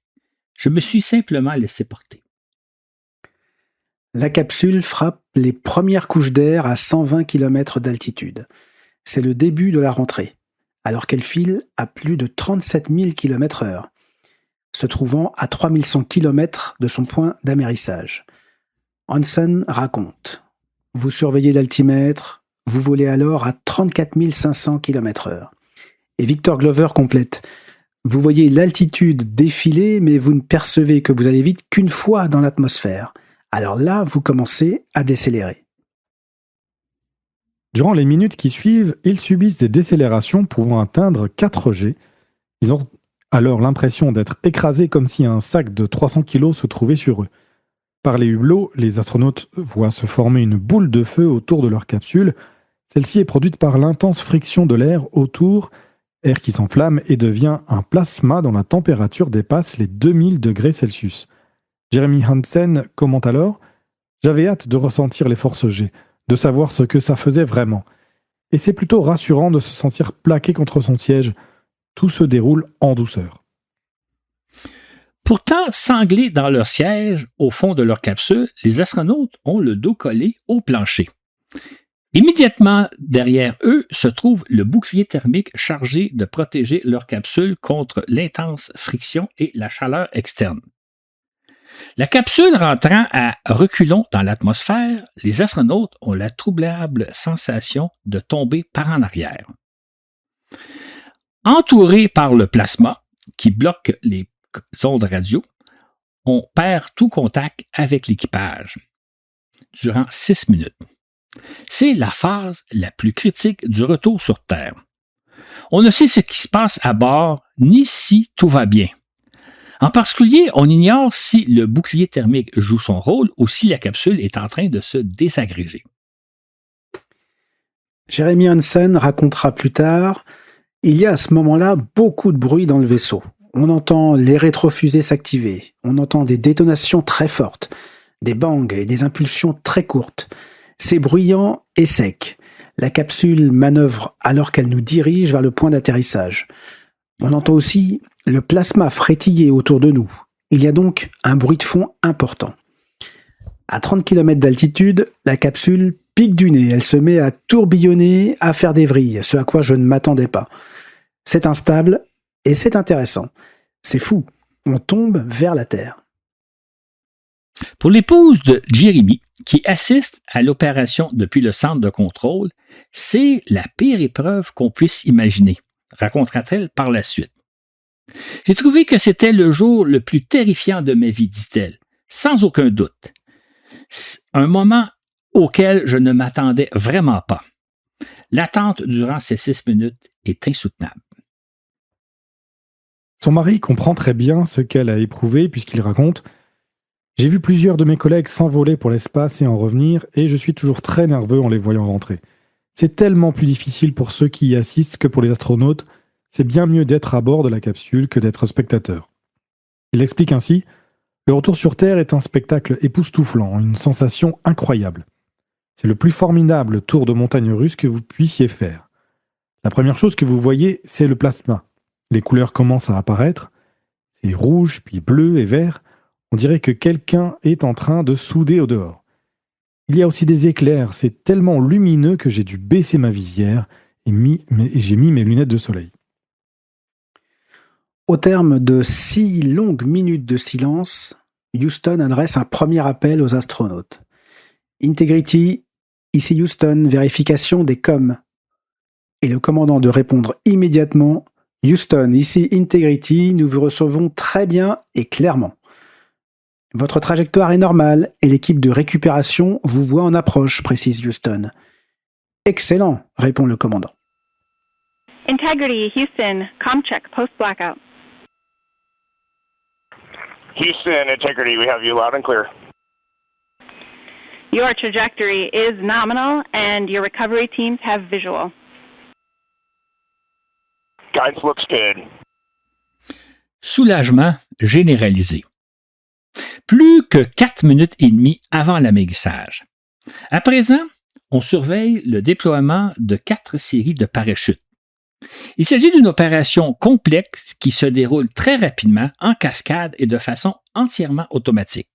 S2: Je me suis simplement laissé porter.
S3: La capsule frappe les premières couches d'air à 120 km d'altitude. C'est le début de la rentrée, alors qu'elle file à plus de 37 000 km/h, se trouvant à 3100 km de son point d'amérissage. Hansen raconte: vous surveillez l'altimètre, vous volez alors à 34 500 km/h. Et Victor Glover complète: vous voyez l'altitude défiler, mais vous ne percevez que vous allez vite qu'une fois dans l'atmosphère. Alors là, vous commencez à décélérer.
S1: Durant les minutes qui suivent, ils subissent des décélérations pouvant atteindre 4 G. Ils ont alors l'impression d'être écrasés comme si un sac de 300 kg se trouvait sur eux. Par les hublots, les astronautes voient se former une boule de feu autour de leur capsule. Celle-ci est produite par l'intense friction de l'air autour, air qui s'enflamme et devient un plasma dont la température dépasse les 2000 degrés Celsius. Jeremy Hansen commente alors: j'avais hâte de ressentir les forces G, de savoir ce que ça faisait vraiment. Et c'est plutôt rassurant de se sentir plaqué contre son siège. Tout se déroule en douceur.
S2: Pourtant, sanglés dans leur siège, au fond de leur capsule, les astronautes ont le dos collé au plancher. Immédiatement derrière eux se trouve le bouclier thermique chargé de protéger leur capsule contre l'intense friction et la chaleur externe. La capsule rentrant à reculons dans l'atmosphère, les astronautes ont la troublable sensation de tomber par en arrière. Entourés par le plasma qui bloque les ondes radio, on perd tout contact avec l'équipage durant 6 minutes. C'est la phase la plus critique du retour sur Terre. On ne sait ce qui se passe à bord, ni si tout va bien. En particulier, on ignore si le bouclier thermique joue son rôle ou si la capsule est en train de se désagréger.
S3: Jeremy Hansen racontera plus tard: il y a à ce moment-là beaucoup de bruit dans le vaisseau. On entend les rétrofusées s'activer, on entend des détonations très fortes, des bangs et des impulsions très courtes. C'est bruyant et sec. La capsule manœuvre alors qu'elle nous dirige vers le point d'atterrissage. On entend aussi le plasma frétiller autour de nous. Il y a donc un bruit de fond important. À 30 km d'altitude, la capsule pique du nez. Elle se met à tourbillonner, à faire des vrilles, ce à quoi je ne m'attendais pas. C'est instable et c'est intéressant. C'est fou. On tombe vers la Terre.
S2: Pour l'épouse de Jeremy, qui assiste à l'opération depuis le centre de contrôle, c'est la pire épreuve qu'on puisse imaginer, racontera-t-elle par la suite. J'ai trouvé que c'était le jour le plus terrifiant de ma vie, dit-elle, sans aucun doute. Un moment auquel je ne m'attendais vraiment pas. L'attente durant ces 6 minutes est insoutenable.
S1: Son mari comprend très bien ce qu'elle a éprouvé puisqu'il raconte « J'ai vu plusieurs de mes collègues s'envoler pour l'espace et en revenir et je suis toujours très nerveux en les voyant rentrer. C'est tellement plus difficile pour ceux qui y assistent que pour les astronautes. C'est bien mieux d'être à bord de la capsule que d'être spectateur. » Il explique ainsi « Le retour sur Terre est un spectacle époustouflant, une sensation incroyable. C'est le plus formidable tour de montagne russe que vous puissiez faire. La première chose que vous voyez, c'est le plasma. Les couleurs commencent à apparaître. C'est rouge, puis bleu et vert. On dirait que quelqu'un est en train de souder au dehors. Il y a aussi des éclairs. C'est tellement lumineux que j'ai dû baisser ma visière et j'ai mis mes lunettes de soleil. »
S3: Au terme de 6 longues minutes de silence, Houston adresse un premier appel aux astronautes. Integrity, ici Houston, vérification des coms. Et le commandant de répondre immédiatement « Houston, ici Integrity, nous vous recevons très bien et clairement. Votre trajectoire est normale et l'équipe de récupération vous voit en approche, précise Houston. Excellent, répond le commandant.
S8: Integrity, Houston, com check, post-blackout.
S4: Houston, Integrity, we have you loud and clear.
S8: Your trajectory is nominal and your recovery teams have visual.
S4: Guidance looks good.
S2: Soulagement généralisé. Plus que 4 minutes et demie avant l'amérissage. À présent, on surveille le déploiement de 4 séries de parachutes. Il s'agit d'une opération complexe qui se déroule très rapidement, en cascade et de façon entièrement automatique.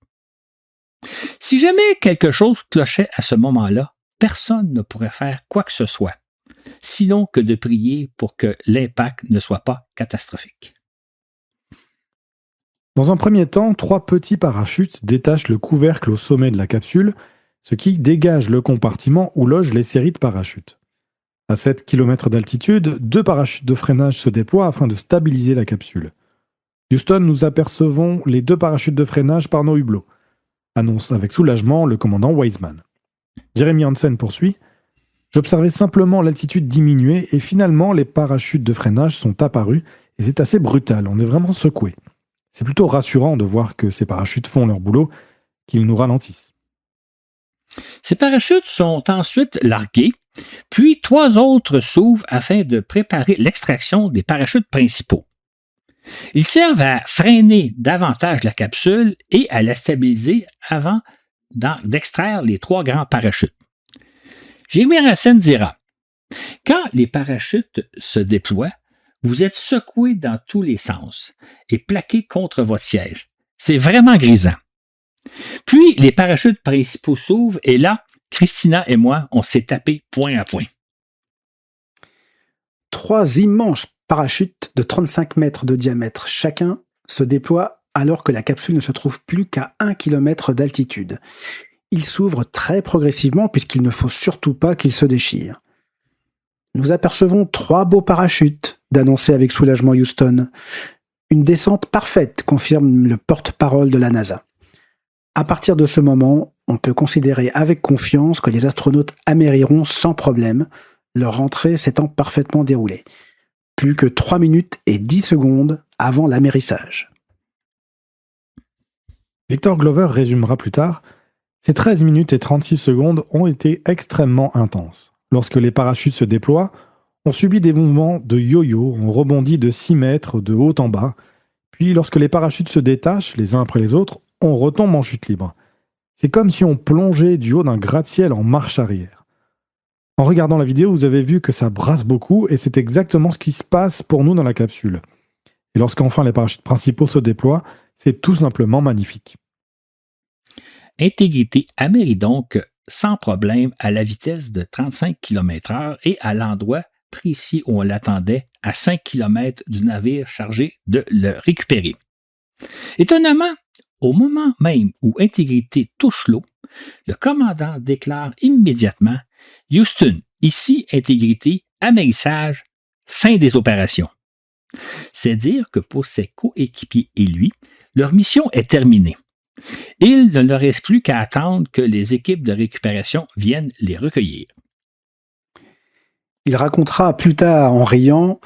S2: Si jamais quelque chose clochait à ce moment-là, personne ne pourrait faire quoi que ce soit, sinon que de prier pour que l'impact ne soit pas catastrophique.
S1: Dans un premier temps, 3 petits parachutes détachent le couvercle au sommet de la capsule, ce qui dégage le compartiment où logent les séries de parachutes. À 7 km d'altitude, 2 parachutes de freinage se déploient afin de stabiliser la capsule. Houston, nous apercevons les 2 parachutes de freinage par nos hublots, annonce avec soulagement le commandant Wiseman. Jeremy Hansen poursuit. J'observais simplement l'altitude diminuer et finalement les parachutes de freinage sont apparus et c'est assez brutal, on est vraiment secoué. C'est plutôt rassurant de voir que ces parachutes font leur boulot, qu'ils nous ralentissent.
S2: Ces parachutes sont ensuite largués, puis 3 autres s'ouvrent afin de préparer l'extraction des parachutes principaux. Ils servent à freiner davantage la capsule et à la stabiliser avant d'extraire les 3 grands parachutes. Jeremy Hansen dira « Quand les parachutes se déploient, vous êtes secoué dans tous les sens et plaqué contre votre siège. C'est vraiment grisant. Puis les parachutes principaux s'ouvrent et là, Christina et moi, on s'est tapé point à point. »
S3: 3 immenses parachutes de 35 mètres de diamètre chacun se déploient alors que la capsule ne se trouve plus qu'à 1 km d'altitude. Ils s'ouvrent très progressivement puisqu'il ne faut surtout pas qu'ils se déchirent. Nous apercevons 3 beaux parachutes, d'annoncer avec soulagement Houston. Une descente parfaite, confirme le porte-parole de la NASA. À partir de ce moment, on peut considérer avec confiance que les astronautes amériront sans problème, leur rentrée s'étant parfaitement déroulée. Plus que 3 minutes et 10 secondes avant l'amérissage.
S1: Victor Glover résumera plus tard « Ces 13 minutes et 36 secondes ont été extrêmement intenses. Lorsque les parachutes se déploient, on subit des mouvements de yo-yo, on rebondit de 6 mètres de haut en bas, puis lorsque les parachutes se détachent les uns après les autres, on retombe en chute libre. C'est comme si on plongeait du haut d'un gratte-ciel en marche arrière. En regardant la vidéo, vous avez vu que ça brasse beaucoup et c'est exactement ce qui se passe pour nous dans la capsule. Et lorsqu'enfin les parachutes principaux se déploient, c'est tout simplement magnifique. »
S2: Integrity amérit donc sans problème à la vitesse de 35 km/h et à l'endroit précis où on l'attendait, à 5 km du navire chargé de le récupérer. Étonnamment, au moment même où Integrity touche l'eau, le commandant déclare immédiatement « Houston, ici Integrity, amérissage, fin des opérations ». C'est dire que pour ses coéquipiers et lui, leur mission est terminée. Il ne leur reste plus qu'à attendre que les équipes de récupération viennent les recueillir.
S3: Il racontera plus tard en riant: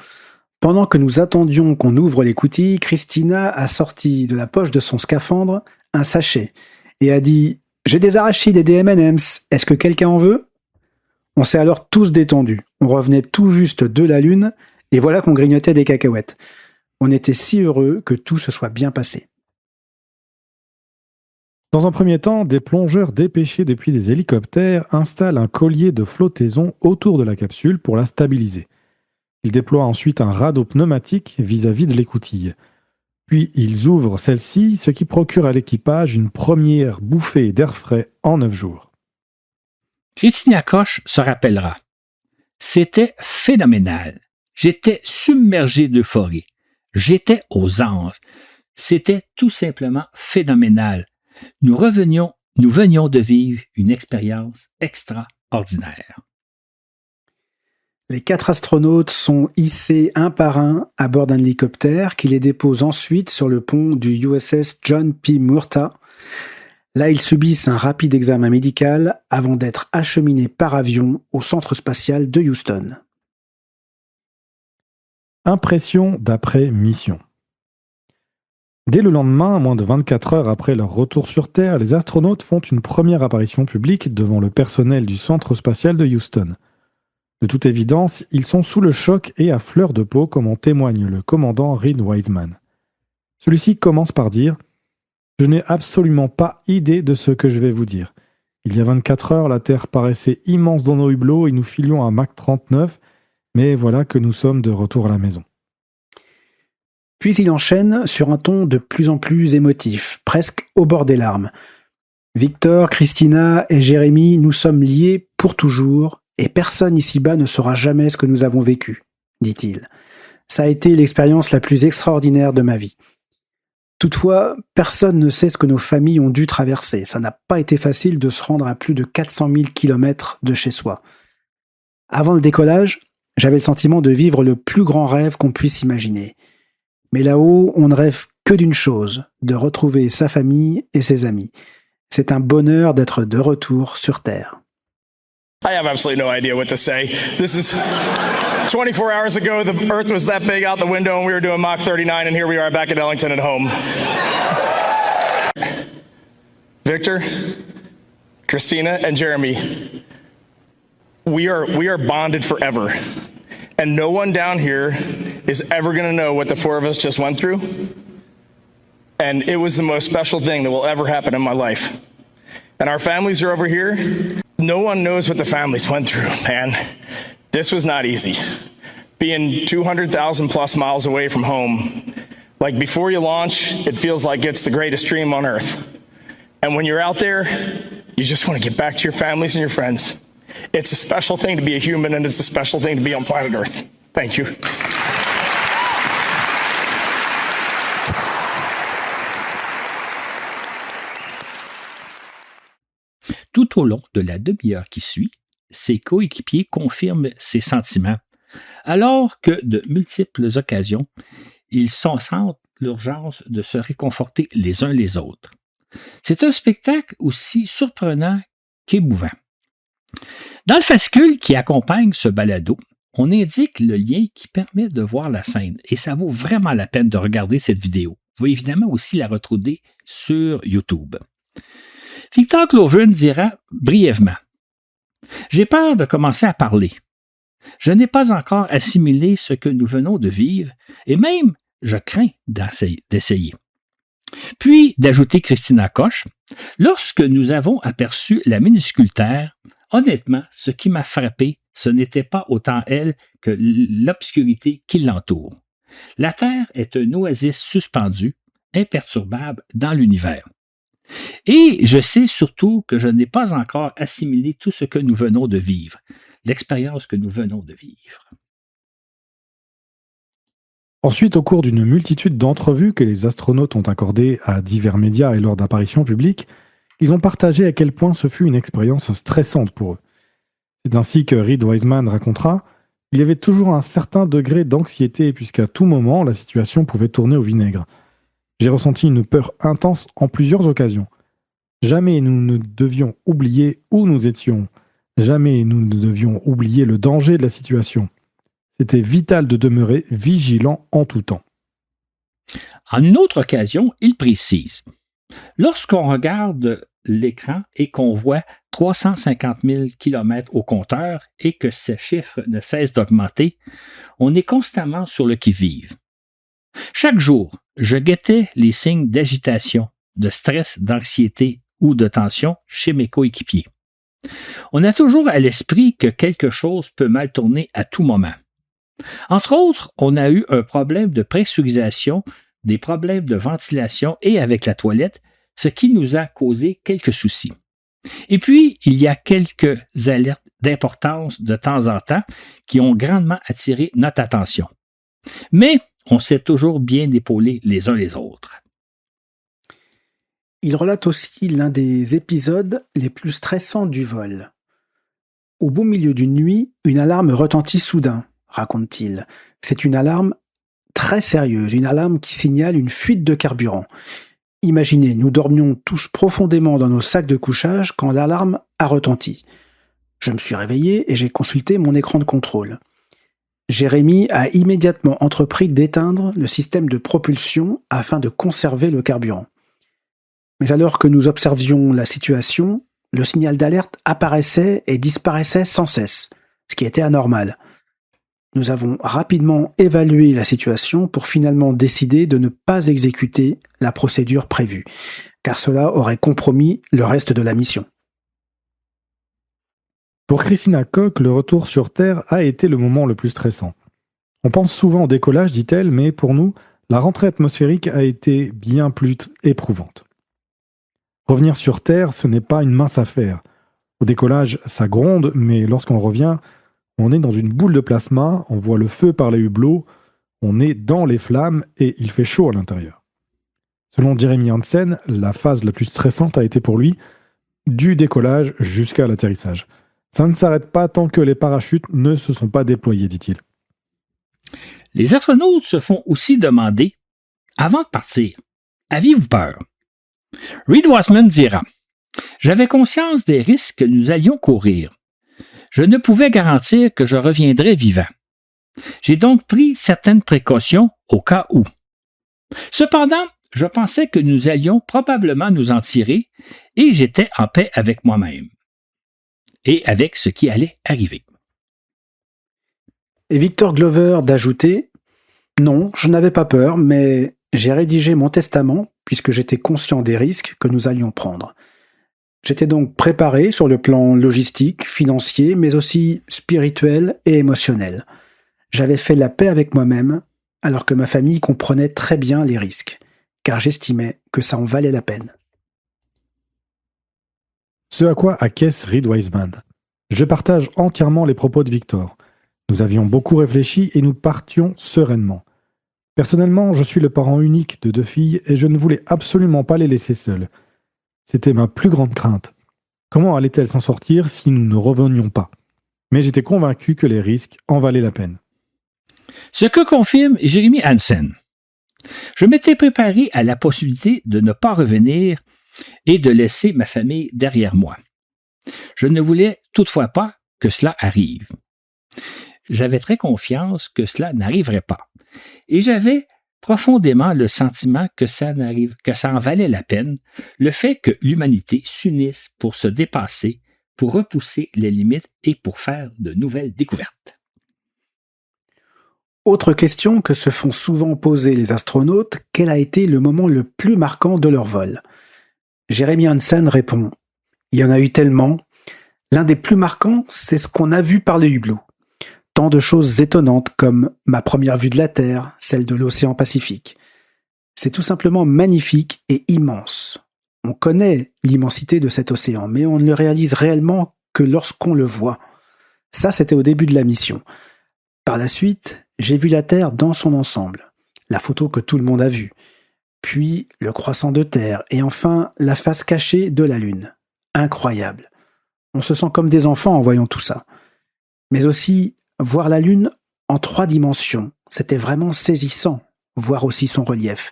S3: pendant que nous attendions qu'on ouvre l'écoutille, Christina a sorti de la poche de son scaphandre un sachet et a dit: j'ai des arachides et des M&M's, est-ce que quelqu'un en veut? On s'est alors tous détendus. On revenait tout juste de la Lune et voilà qu'on grignotait des cacahuètes. On était si heureux que tout se soit bien passé.
S1: Dans un premier temps, des plongeurs dépêchés depuis des hélicoptères installent un collier de flottaison autour de la capsule pour la stabiliser. Ils déploient ensuite un radeau pneumatique vis-à-vis de l'écoutille. Puis ils ouvrent celle-ci, ce qui procure à l'équipage une première bouffée d'air frais en 9 jours.
S2: Christina Koch se rappellera. C'était phénoménal. J'étais submergé d'euphorie. J'étais aux anges. C'était tout simplement phénoménal. Nous venions de vivre une expérience extraordinaire.
S3: Les 4 astronautes sont hissés un par un à bord d'un hélicoptère qui les dépose ensuite sur le pont du USS John P. Murtaugh. Là, ils subissent un rapide examen médical avant d'être acheminés par avion au centre spatial de Houston.
S1: Impression d'après mission. Dès le lendemain, moins de 24 heures après leur retour sur Terre, les astronautes font une première apparition publique devant le personnel du centre spatial de Houston. De toute évidence, ils sont sous le choc et à fleur de peau, comme en témoigne le commandant Reed Wiseman. Celui-ci commence par dire « Je n'ai absolument pas idée de ce que je vais vous dire. Il y a 24 heures, la Terre paraissait immense dans nos hublots et nous filions à Mach 39, mais voilà que nous sommes de retour à la maison. »
S3: Puis il enchaîne sur un ton de plus en plus émotif, presque au bord des larmes. « Victor, Christina et Jérémy, nous sommes liés pour toujours et personne ici-bas ne saura jamais ce que nous avons vécu, dit-il. Ça a été l'expérience la plus extraordinaire de ma vie. Toutefois, personne ne sait ce que nos familles ont dû traverser. Ça n'a pas été facile de se rendre à plus de 400 000 km de chez soi. Avant le décollage, j'avais le sentiment de vivre le plus grand rêve qu'on puisse imaginer. Mais là-haut, on ne rêve que d'une chose, de retrouver sa famille et ses amis. C'est un bonheur d'être de retour sur Terre.
S9: I have absolutely no idea what to say. This is 24 hours ago, the Earth was that big out the window and we were doing Mach 39 and here we are back at Ellington at home. Victor, Christina, and Jeremy, we are bonded forever. And no one down here is ever going to know what the 4 of us just went through. And it was the most special thing that will ever happen in my life. And our families are over here. No one knows what the families went through, man. This was not easy. Being 200,000 plus miles away from home, like before you launch, it feels like it's the greatest dream on earth. And when you're out there, you just want to get back to your families and your friends. It's a special thing to be a human, and it's a special thing to be on planet Earth. Thank you.
S2: Tout au long de la demi-heure qui suit, ses coéquipiers confirment ses sentiments, alors que de multiples occasions, ils sentent l'urgence de se réconforter les uns les autres. C'est un spectacle aussi surprenant qu'émouvant. Dans le fascicule qui accompagne ce balado, on indique le lien qui permet de voir la scène et ça vaut vraiment la peine de regarder cette vidéo. Vous pouvez évidemment aussi la retrouver sur YouTube. Victor Cloven dira brièvement « J'ai peur de commencer à parler. Je n'ai pas encore assimilé ce que nous venons de vivre et même je crains d'essayer. » Puis d'ajouter Christina Koch « Lorsque nous avons aperçu la minuscule Terre, honnêtement, ce qui m'a frappé, ce n'était pas autant elle que l'obscurité qui l'entoure. La Terre est un oasis suspendu, imperturbable dans l'univers. Et je sais surtout que je n'ai pas encore assimilé tout ce que nous venons de vivre, l'expérience que nous venons de vivre. »
S1: Ensuite, au cours d'une multitude d'entrevues que les astronautes ont accordées à divers médias et lors d'apparitions publiques, ils ont partagé à quel point ce fut une expérience stressante pour eux. C'est ainsi que Reed Wiseman racontera « Il y avait toujours un certain degré d'anxiété puisqu'à tout moment, la situation pouvait tourner au vinaigre. J'ai ressenti une peur intense en plusieurs occasions. Jamais nous ne devions oublier où nous étions. Jamais nous ne devions oublier le danger de la situation. C'était vital de demeurer vigilant en tout temps.
S2: En une autre occasion, il précise « Lorsqu'on regarde l'écran et qu'on voit 350 000 km au compteur et que ce chiffre ne cesse d'augmenter, on est constamment sur le qui-vive. Chaque jour, je guettais les signes d'agitation, de stress, d'anxiété ou de tension chez mes coéquipiers. On a toujours à l'esprit que quelque chose peut mal tourner à tout moment. Entre autres, on a eu un problème de pressurisation, des problèmes de ventilation et avec la toilette, ce qui nous a causé quelques soucis. Et puis, il y a quelques alertes d'importance de temps en temps qui ont grandement attiré notre attention. Mais on s'est toujours bien épaulés les uns les autres.
S3: Il relate aussi l'un des épisodes les plus stressants du vol. Au beau milieu d'une nuit, une alarme retentit soudain, raconte-t-il. C'est une alarme très sérieuse, une alarme qui signale une fuite de carburant. Imaginez, nous dormions tous profondément dans nos sacs de couchage quand l'alarme a retenti. Je me suis réveillé et j'ai consulté mon écran de contrôle. Jérémy a immédiatement entrepris d'éteindre le système de propulsion afin de conserver le carburant. Mais alors que nous observions la situation, le signal d'alerte apparaissait et disparaissait sans cesse, ce qui était anormal. Nous avons rapidement évalué la situation pour finalement décider de ne pas exécuter la procédure prévue, car cela aurait compromis le reste de la mission.
S1: Pour Christina Koch, le retour sur Terre a été le moment le plus stressant. On pense souvent au décollage, dit-elle, mais pour nous, la rentrée atmosphérique a été bien plus éprouvante. Revenir sur Terre, ce n'est pas une mince affaire. Au décollage, ça gronde, mais lorsqu'on revient, on est dans une boule de plasma, on voit le feu par les hublots, on est dans les flammes et il fait chaud à l'intérieur. Selon Jeremy Hansen, la phase la plus stressante a été pour lui du décollage jusqu'à l'atterrissage. Ça ne s'arrête pas tant que les parachutes ne se sont pas déployés, dit-il.
S2: Les astronautes se font aussi demander, avant de partir, avez-vous peur? Reed Wiseman dira « J'avais conscience des risques que nous allions courir. Je ne pouvais garantir que je reviendrais vivant. J'ai donc pris certaines précautions au cas où. Cependant, je pensais que nous allions probablement nous en tirer et j'étais en paix avec moi-même et avec ce qui allait arriver. »
S3: Et Victor Glover d'ajouter « Non, je n'avais pas peur, mais j'ai rédigé mon testament puisque j'étais conscient des risques que nous allions prendre. J'étais donc préparé sur le plan logistique, financier, mais aussi spirituel et émotionnel. J'avais fait la paix avec moi-même, alors que ma famille comprenait très bien les risques, car j'estimais que ça en valait la peine. »
S1: Ce à quoi acquiesce Reed Wiseman. Je partage entièrement les propos de Victor. Nous avions beaucoup réfléchi et nous partions sereinement. Personnellement, je suis le parent unique de 2 filles et je ne voulais absolument pas les laisser seules. C'était ma plus grande crainte. Comment allaient-elles s'en sortir si nous ne revenions pas? Mais j'étais convaincu que les risques en valaient la peine.
S2: Ce que confirme Jeremy Hansen. Je m'étais préparé à la possibilité de ne pas revenir et de laisser ma famille derrière moi. Je ne voulais toutefois pas que cela arrive. J'avais très confiance que cela n'arriverait pas. Et j'avais profondément le sentiment que ça en valait la peine, le fait que l'humanité s'unisse pour se dépasser, pour repousser les limites et pour faire de nouvelles découvertes.
S3: Autre question que se font souvent poser les astronautes, quel a été le moment le plus marquant de leur vol? Jeremy Hansen répond « Il y en a eu tellement. L'un des plus marquants, c'est ce qu'on a vu par les hublots. Tant de choses étonnantes comme ma première vue de la Terre, celle de l'océan Pacifique. C'est tout simplement magnifique et immense. On connaît l'immensité de cet océan, mais on ne le réalise réellement que lorsqu'on le voit. Ça, c'était au début de la mission. Par la suite, j'ai vu la Terre dans son ensemble, la photo que tout le monde a vue, puis le croissant de terre, et enfin la face cachée de la Lune. Incroyable. On se sent comme des enfants en voyant tout ça. Mais aussi, voir la Lune en 3 dimensions, c'était vraiment saisissant, voir aussi son relief.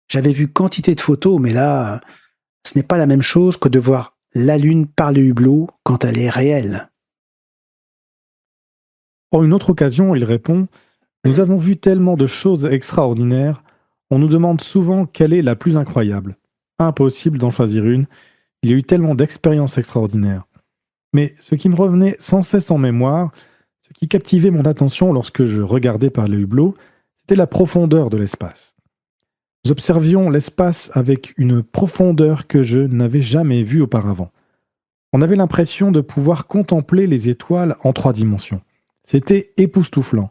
S3: J'avais vu quantité de photos, mais là, ce n'est pas la même chose que de voir la Lune par le hublot quand elle est réelle?
S1: En une autre occasion, il répond « Nous avons vu tellement de choses extraordinaires, on nous demande souvent quelle est la plus incroyable. Impossible d'en choisir une, il y a eu tellement d'expériences extraordinaires. Mais ce qui me revenait sans cesse en mémoire, ce qui captivait mon attention lorsque je regardais par le hublot, c'était la profondeur de l'espace. Nous observions l'espace avec une profondeur que je n'avais jamais vue auparavant. On avait l'impression de pouvoir contempler les étoiles en 3 dimensions. C'était époustouflant.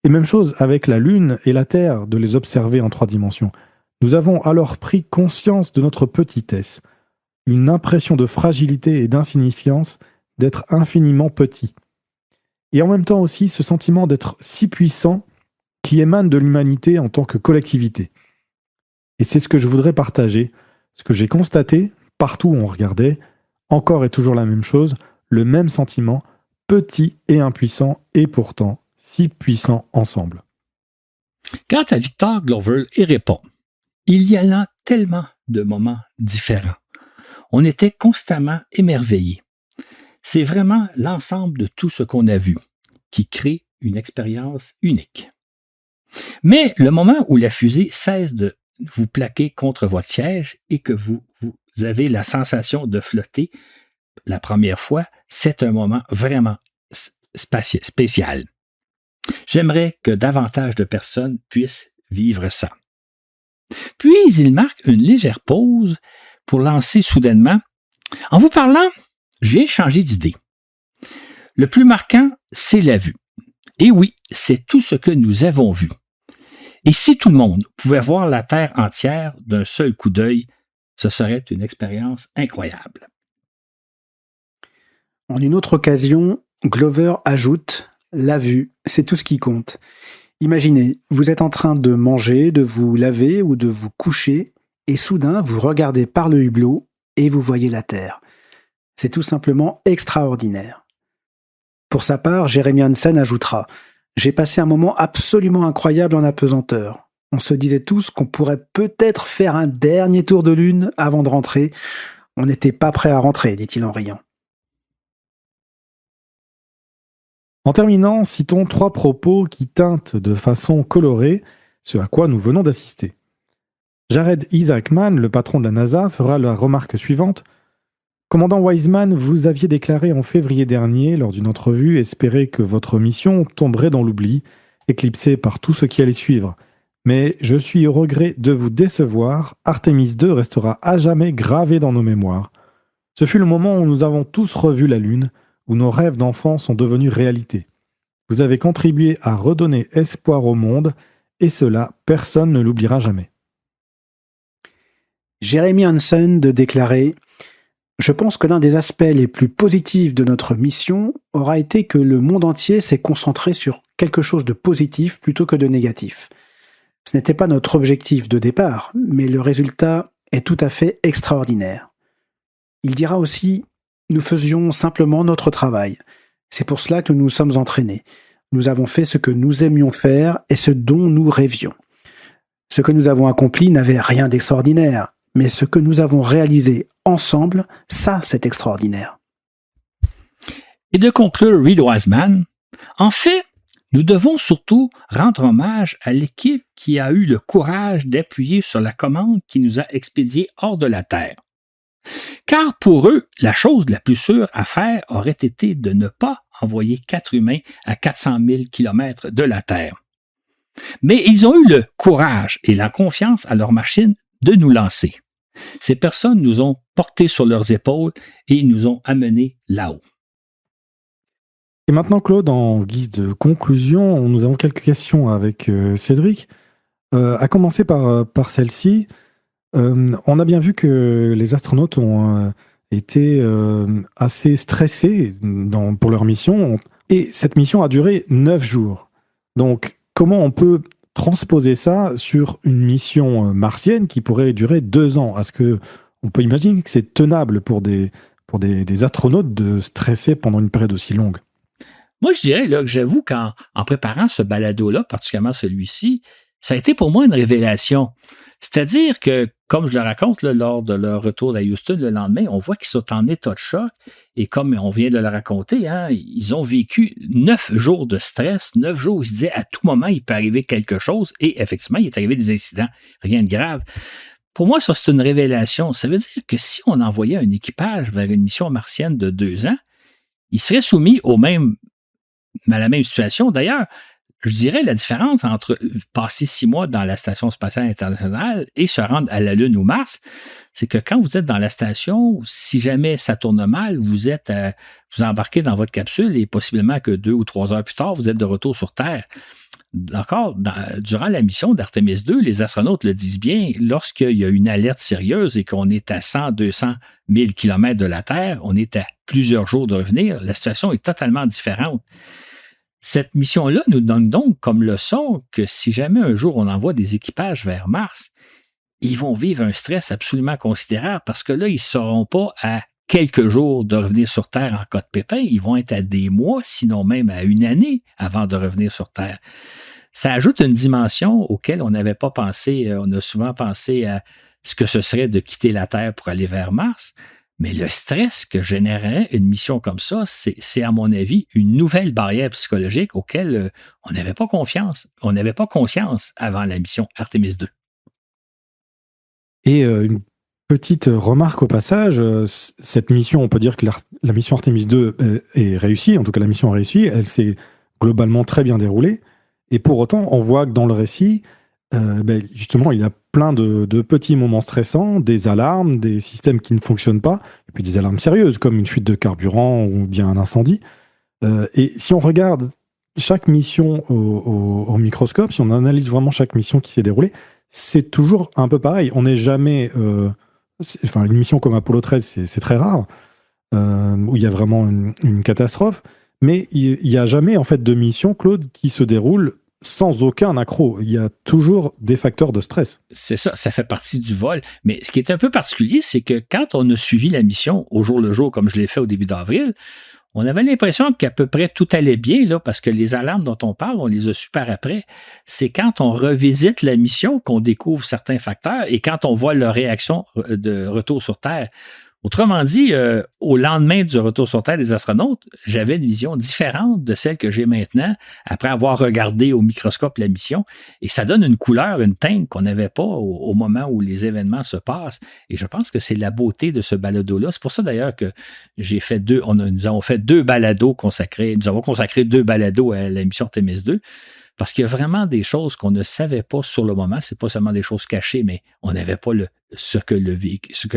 S1: Et même chose avec la Lune et la Terre, de les observer en 3 dimensions. Nous avons alors pris conscience de notre petitesse, une impression de fragilité et d'insignifiance, d'être infiniment petit. Et en même temps aussi ce sentiment d'être si puissant qui émane de l'humanité en tant que collectivité. Et c'est ce que je voudrais partager, ce que j'ai constaté, partout où on regardait, encore et toujours la même chose, le même sentiment, petit et impuissant, et pourtant si puissant ensemble.
S2: Quant à Victor Glover, il répond « Il y a là tellement de moments différents. On était constamment émerveillés. C'est vraiment l'ensemble de tout ce qu'on a vu qui crée une expérience unique. Mais le moment où la fusée cesse de vous plaquer contre votre siège et que vous avez la sensation de flotter la première fois, c'est un moment vraiment spécial. J'aimerais que davantage de personnes puissent vivre ça. » Puis il marque une légère pause pour lancer soudainement « En vous parlant, j'ai changé d'idée. Le plus marquant, c'est la vue. Et oui, c'est tout ce que nous avons vu. Et si tout le monde pouvait voir la Terre entière d'un seul coup d'œil, ce serait une expérience incroyable. »
S3: En une autre occasion, Glover ajoute « La vue, c'est tout ce qui compte. Imaginez, vous êtes en train de manger, de vous laver ou de vous coucher, et soudain vous regardez par le hublot et vous voyez la Terre. C'est tout simplement extraordinaire. » Pour sa part, Jeremy Hansen ajoutera « J'ai passé un moment absolument incroyable en apesanteur. On se disait tous qu'on pourrait peut-être faire un dernier tour de lune avant de rentrer. On n'était pas prêt à rentrer, dit-il en riant. »
S1: En terminant, citons 3 propos qui teintent de façon colorée ce à quoi nous venons d'assister. Jared Isaacman, le patron de la NASA, fera la remarque suivante. « Commandant Wiseman, vous aviez déclaré en février dernier, lors d'une entrevue, espérer que votre mission tomberait dans l'oubli, éclipsée par tout ce qui allait suivre. Mais je suis au regret de vous décevoir, Artemis II restera à jamais gravé dans nos mémoires. Ce fut le moment où nous avons tous revu la Lune, où nos rêves d'enfants sont devenus réalité. Vous avez contribué à redonner espoir au monde, et cela, personne ne l'oubliera jamais. »
S3: Jeremy Hansen de déclarer « Je pense que l'un des aspects les plus positifs de notre mission aura été que le monde entier s'est concentré sur quelque chose de positif plutôt que de négatif. Ce n'était pas notre objectif de départ, mais le résultat est tout à fait extraordinaire. » Il dira aussi « Nous faisions simplement notre travail. C'est pour cela que nous nous sommes entraînés. Nous avons fait ce que nous aimions faire et ce dont nous rêvions. Ce que nous avons accompli n'avait rien d'extraordinaire, mais ce que nous avons réalisé ensemble, ça, c'est extraordinaire. »
S2: Et de conclure Reed Wiseman, en fait, nous devons surtout rendre hommage à l'équipe qui a eu le courage d'appuyer sur la commande qui nous a expédiés hors de la Terre. Car pour eux, la chose la plus sûre à faire aurait été de ne pas envoyer 4 humains à 400 000 km de la Terre. Mais ils ont eu le courage et la confiance à leur machine de nous lancer. Ces personnes nous ont portés sur leurs épaules et nous ont amenés là-haut.
S1: Et maintenant, Claude, en guise de conclusion, nous avons quelques questions avec Cédric. À commencer par celle-ci. On a bien vu que les astronautes ont été assez stressés pour leur mission. Et cette mission a duré 9 jours. Donc, comment on peut transposer ça sur une mission martienne qui pourrait durer 2 ans? Est-ce qu'on peut imaginer que c'est tenable pour des astronautes de stresser pendant une période aussi longue?
S2: Moi, je dirais là, que j'avoue qu'en préparant ce balado-là, particulièrement celui-ci, ça a été pour moi une révélation. C'est-à-dire que comme je le raconte, là, lors de leur retour à Houston le lendemain, on voit qu'ils sont en état de choc. Et comme on vient de le raconter, hein, ils ont vécu 9 jours de stress, 9 jours où ils se disaient à tout moment, il peut arriver quelque chose. Et effectivement, il est arrivé des incidents, rien de grave. Pour moi, ça, c'est une révélation. Ça veut dire que si on envoyait un équipage vers une mission martienne de 2 ans, il serait soumis à la même situation. D'ailleurs, je dirais la différence entre passer 6 mois dans la Station spatiale internationale et se rendre à la Lune ou Mars, c'est que quand vous êtes dans la station, si jamais ça tourne mal, vous embarquez dans votre capsule et possiblement que 2 ou 3 heures plus tard, vous êtes de retour sur Terre. Encore, durant la mission d'Artemis 2, les astronautes le disent bien, lorsqu'il y a une alerte sérieuse et qu'on est à 100, 200 000 km de la Terre, on est à plusieurs jours de revenir, la situation est totalement différente. Cette mission-là nous donne donc comme leçon que si jamais un jour on envoie des équipages vers Mars, ils vont vivre un stress absolument considérable parce que là, ils ne seront pas à quelques jours de revenir sur Terre en cas de pépin, ils vont être à des mois, sinon même à une année avant de revenir sur Terre. Ça ajoute une dimension auquel on n'avait pas pensé. On a souvent pensé à ce que ce serait de quitter la Terre pour aller vers Mars. Mais le stress que générerait une mission comme ça, c'est à mon avis une nouvelle barrière psychologique auquel on n'avait pas confiance. On n'avait pas conscience avant la mission Artemis 2.
S1: Et une petite remarque au passage, cette mission, on peut dire que la mission Artemis 2 est réussie, en tout cas la mission a réussi, elle s'est globalement très bien déroulée, et pour autant on voit que dans le récit, justement il y a plein de petits moments stressants, des alarmes, des systèmes qui ne fonctionnent pas, et puis des alarmes sérieuses comme une fuite de carburant ou bien un incendie. Et si on regarde chaque mission au microscope, si on analyse vraiment chaque mission qui s'est déroulée, c'est toujours un peu pareil. On n'est jamais... une mission comme Apollo 13, c'est très rare, où il y a vraiment une catastrophe, mais il n'y a jamais en fait de mission, Claude, qui se déroule sans aucun accroc. Il y a toujours des facteurs de stress.
S2: C'est ça, ça fait partie du vol. Mais ce qui est un peu particulier, c'est que quand on a suivi la mission au jour le jour, comme je l'ai fait au début d'avril, on avait l'impression qu'à peu près tout allait bien, là, parce que les alarmes dont on parle, on les a su par après. C'est quand on revisite la mission qu'on découvre certains facteurs et quand on voit leur réaction de retour sur Terre. Autrement dit, au lendemain du retour sur Terre des astronautes, j'avais une vision différente de celle que j'ai maintenant après avoir regardé au microscope la mission. Et ça donne une couleur, une teinte qu'on n'avait pas au moment où les événements se passent. Et je pense que c'est la beauté de ce balado-là. C'est pour ça d'ailleurs que nous avons fait 2 balados consacrés. Nous avons consacré 2 balados à la mission Artemis 2. Parce qu'il y a vraiment des choses qu'on ne savait pas sur le moment. C'est pas seulement des choses cachées, mais on n'avait pas ce que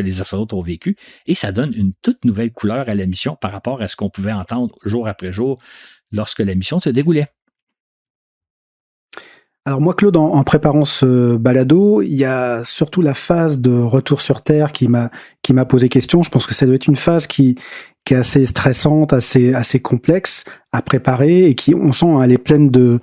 S2: les astronautes ont vécu. Et ça donne une toute nouvelle couleur à la mission par rapport à ce qu'on pouvait entendre jour après jour lorsque la mission se déroulait.
S3: Alors moi, Claude, en préparant ce balado, il y a surtout la phase de retour sur Terre qui m'a posé question. Je pense que ça doit être une phase qui est assez stressante, assez complexe à préparer et qui, on sent, elle est pleine de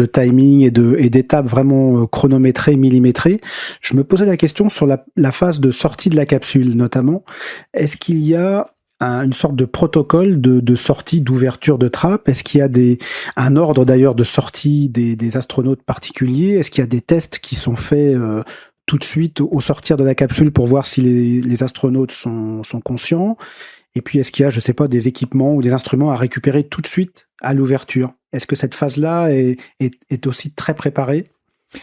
S3: timing et d'étapes vraiment chronométrées, millimétrées. Je me posais la question sur la phase de sortie de la capsule, notamment. Est-ce qu'il y a une sorte de protocole de sortie, d'ouverture de trappe? Est-ce qu'il y a un ordre d'ailleurs de sortie des astronautes particuliers? Est-ce qu'il y a des tests qui sont faits tout de suite au sortir de la capsule pour voir si les astronautes sont conscients? Et puis est-ce qu'il y a, je ne sais pas, des équipements ou des instruments à récupérer tout de suite à l'ouverture? Est-ce que cette phase-là est aussi très préparée?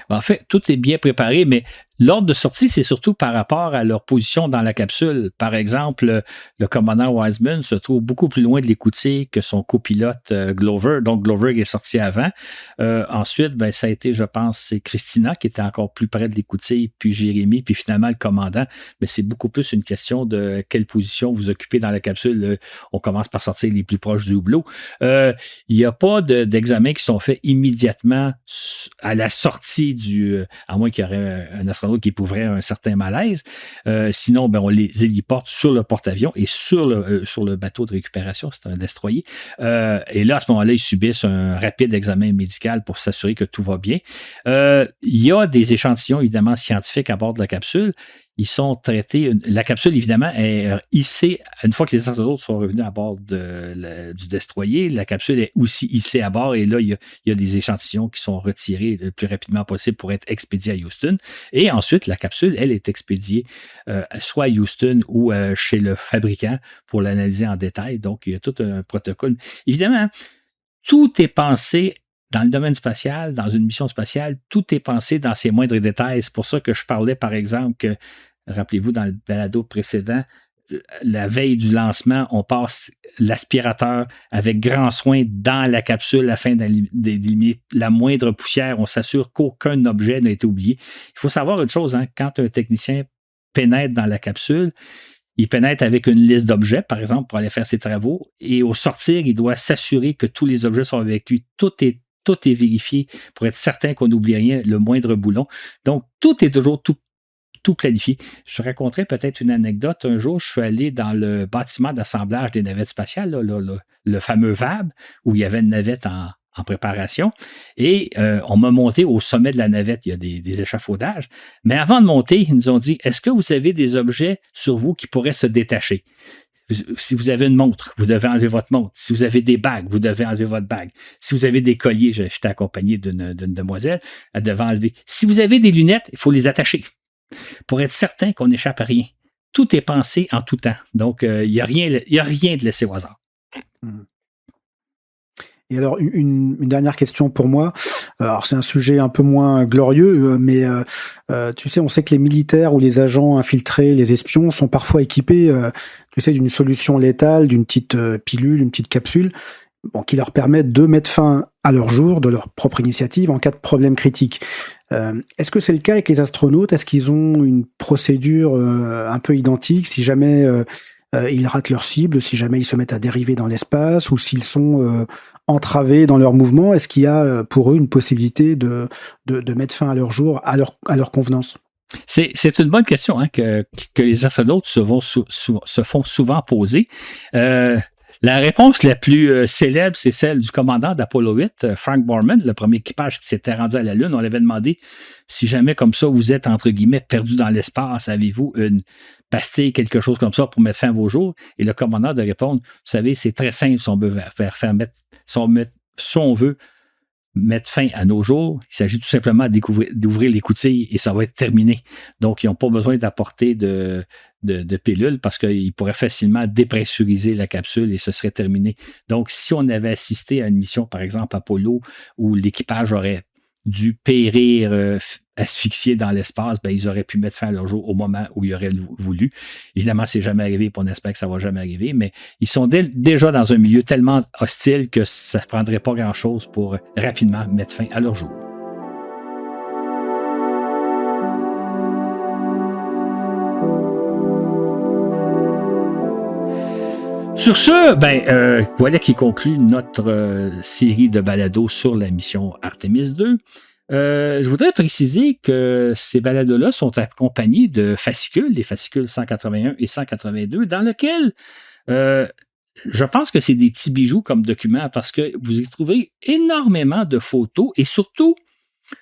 S2: En fait, tout est bien préparé, mais l'ordre de sortie, c'est surtout par rapport à leur position dans la capsule. Par exemple, le commandant Wiseman se trouve beaucoup plus loin de l'écoutier que son copilote Glover. Donc, Glover est sorti avant. Ensuite, ça a été, je pense, c'est Christina qui était encore plus près de l'écoutier, puis Jérémy, puis finalement le commandant. Mais c'est beaucoup plus une question de quelle position vous occupez dans la capsule. On commence par sortir les plus proches du hublot. Il n'y a pas d'examens qui sont faits immédiatement à la sortie à moins qu'il y aurait un astronaute qui éprouverait un certain malaise. Sinon, on les héliporte sur le porte-avions et sur le bateau de récupération, c'est un destroyer. Et là, à ce moment-là, ils subissent un rapide examen médical pour s'assurer que tout va bien. Il y a des échantillons, évidemment, scientifiques à bord de la capsule. ils sont traités. La capsule, évidemment, est hissée. Une fois que les astronautes sont revenus à bord du destroyer, la capsule est aussi hissée à bord. Et là, il y a des échantillons qui sont retirés le plus rapidement possible pour être expédiés à Houston. Et ensuite, la capsule, elle, est expédiée soit à Houston ou chez le fabricant pour l'analyser en détail. Donc, il y a tout un protocole. Évidemment, tout est pensé dans le domaine spatial, dans une mission spatiale, tout est pensé dans ses moindres détails. C'est pour ça que je parlais, par exemple, que, rappelez-vous, dans le balado précédent, la veille du lancement, on passe l'aspirateur avec grand soin dans la capsule afin d'éliminer la moindre poussière. On s'assure qu'aucun objet n'a été oublié. Il faut savoir une chose, hein, quand un technicien pénètre dans la capsule, il pénètre avec une liste d'objets, par exemple, pour aller faire ses travaux. Et au sortir, il doit s'assurer que tous les objets sont avec lui. Tout est vérifié pour être certain qu'on n'oublie rien, le moindre boulon. Donc, tout est toujours tout planifié. Je te raconterai peut-être une anecdote. Un jour, je suis allé dans le bâtiment d'assemblage des navettes spatiales, le fameux VAB, où il y avait une navette en préparation. Et on m'a monté au sommet de la navette. Il y a des échafaudages. Mais avant de monter, ils nous ont dit, est-ce que vous avez des objets sur vous qui pourraient se détacher? Si vous avez une montre, vous devez enlever votre montre. Si vous avez des bagues, vous devez enlever votre bague. Si vous avez des colliers, j'étais accompagné d'une demoiselle, elle devait enlever. Si vous avez des lunettes, il faut les attacher pour être certain qu'on n'échappe à rien. Tout est pensé en tout temps. Donc, il n'y a rien de laissé au hasard.
S3: Et alors, une dernière question pour moi. Alors, c'est un sujet un peu moins glorieux, mais tu sais, on sait que les militaires ou les agents infiltrés, les espions, sont parfois équipés, tu sais, d'une solution létale, d'une petite pilule, une petite capsule, qui leur permet de mettre fin à leur jour, de leur propre initiative, en cas de problème critique. Est-ce que c'est le cas avec les astronautes? Est-ce qu'ils ont une procédure un peu identique si jamais ils ratent leur cible, si jamais ils se mettent à dériver dans l'espace, ou s'ils sont entravés dans leur mouvement? Est-ce qu'il y a pour eux une possibilité de mettre fin à leur jour, à leur convenance?
S2: C'est une bonne question, hein, que les astronautes se font souvent poser. La réponse la plus célèbre, c'est celle du commandant d'Apollo 8, Frank Borman, le premier équipage qui s'était rendu à la Lune. On l'avait demandé si jamais comme ça vous êtes, entre guillemets, perdu dans l'espace, avez-vous une pastille, quelque chose comme ça pour mettre fin à vos jours? Et le commandant de répondre, vous savez, c'est très simple si on veut mettre fin à nos jours, il s'agit tout simplement d'ouvrir l'écoutille et ça va être terminé. Donc, ils n'ont pas besoin d'apporter de pilules parce qu'ils pourraient facilement dépressuriser la capsule et ce serait terminé. Donc, si on avait assisté à une mission, par exemple Apollo, où l'équipage aurait dû périr asphyxié dans l'espace, ben, ils auraient pu mettre fin à leur jour au moment où ils auraient voulu. Évidemment, c'est jamais arrivé, puis on espère que ça va jamais arriver, mais ils sont déjà dans un milieu tellement hostile que ça ne prendrait pas grand-chose pour rapidement mettre fin à leur jour. Sur ce, voilà qui conclut notre série de balados sur la mission Artemis 2. Je voudrais préciser que ces balados-là sont accompagnés de fascicules, les fascicules 181 et 182, dans lesquels je pense que c'est des petits bijoux comme documents parce que vous y trouverez énormément de photos et surtout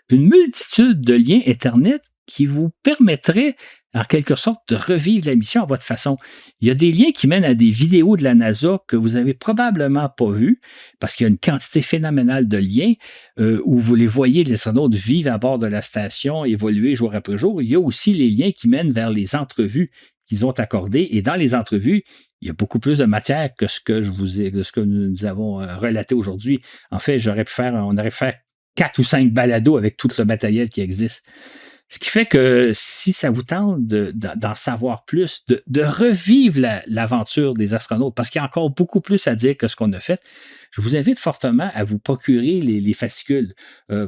S2: une multitude de liens Internet qui vous permettraient en quelque sorte de revivre la mission à votre façon. Il y a des liens qui mènent à des vidéos de la NASA que vous n'avez probablement pas vues parce qu'il y a une quantité phénoménale de liens où vous les voyez, les astronautes vivent à bord de la station, évoluer jour après jour. Il y a aussi les liens qui mènent vers les entrevues qu'ils ont accordées et dans les entrevues, il y a beaucoup plus de matière que ce que nous avons relaté aujourd'hui. En fait, on aurait pu faire 4 ou 5 balados avec tout le matériel qui existe. Ce qui fait que si ça vous tente d'en savoir plus, de revivre l'aventure des astronautes, parce qu'il y a encore beaucoup plus à dire que ce qu'on a fait, je vous invite fortement à vous procurer les fascicules.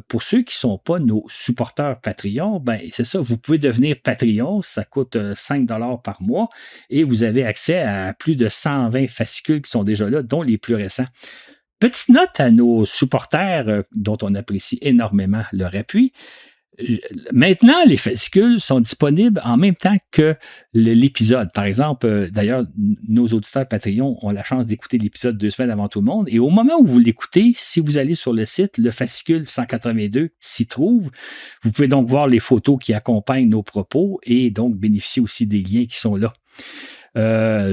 S2: Pour ceux qui ne sont pas nos supporters Patreon, ben c'est ça, vous pouvez devenir Patreon, ça coûte 5$ par mois, et vous avez accès à plus de 120 fascicules qui sont déjà là, dont les plus récents. Petite note à nos supporters dont on apprécie énormément leur appui. Maintenant, les fascicules sont disponibles en même temps que l'épisode. Par exemple, d'ailleurs, nos auditeurs Patreon ont la chance d'écouter l'épisode 2 semaines avant tout le monde. Et au moment où vous l'écoutez, si vous allez sur le site, le fascicule 182 s'y trouve. Vous pouvez donc voir les photos qui accompagnent nos propos et donc bénéficier aussi des liens qui sont là.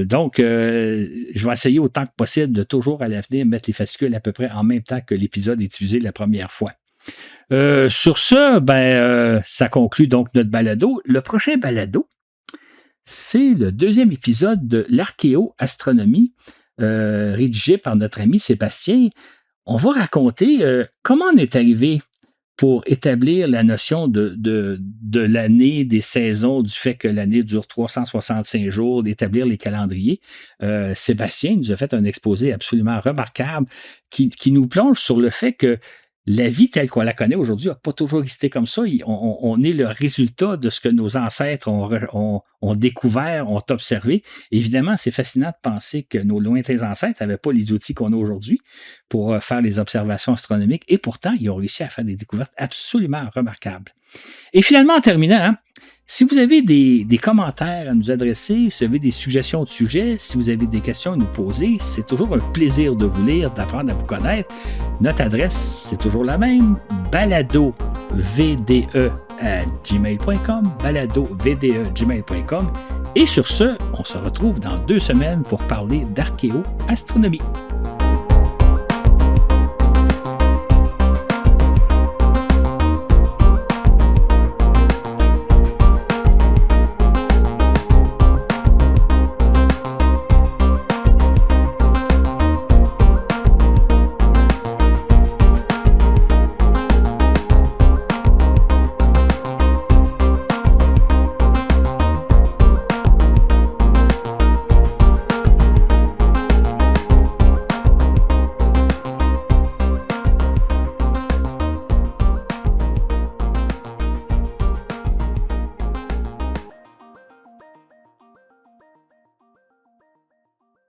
S2: Donc, je vais essayer autant que possible de toujours à l'avenir mettre les fascicules à peu près en même temps que l'épisode est diffusé la première fois. Sur ce, ça conclut donc notre balado. Le prochain balado, c'est le 2e épisode de l'archéoastronomie, rédigé par notre ami Sébastien. On va raconter comment on est arrivé pour établir la notion de l'année, des saisons, du fait que l'année dure 365 jours, d'établir les calendriers. Sébastien nous a fait un exposé absolument remarquable qui nous plonge sur le fait que la vie telle qu'on la connaît aujourd'hui n'a pas toujours existé comme ça. On est le résultat de ce que nos ancêtres ont découvert, ont observé. Évidemment, c'est fascinant de penser que nos lointains ancêtres n'avaient pas les outils qu'on a aujourd'hui pour faire les observations astronomiques. Et pourtant, ils ont réussi à faire des découvertes absolument remarquables. Et finalement, en terminant, si vous avez des commentaires à nous adresser, si vous avez des suggestions de sujets, si vous avez des questions à nous poser, c'est toujours un plaisir de vous lire, d'apprendre à vous connaître. Notre adresse, c'est toujours la même, baladovde@gmail.com, baladovde@gmail.com. Et sur ce, on se retrouve dans 2 semaines pour parler d'archéoastronomie.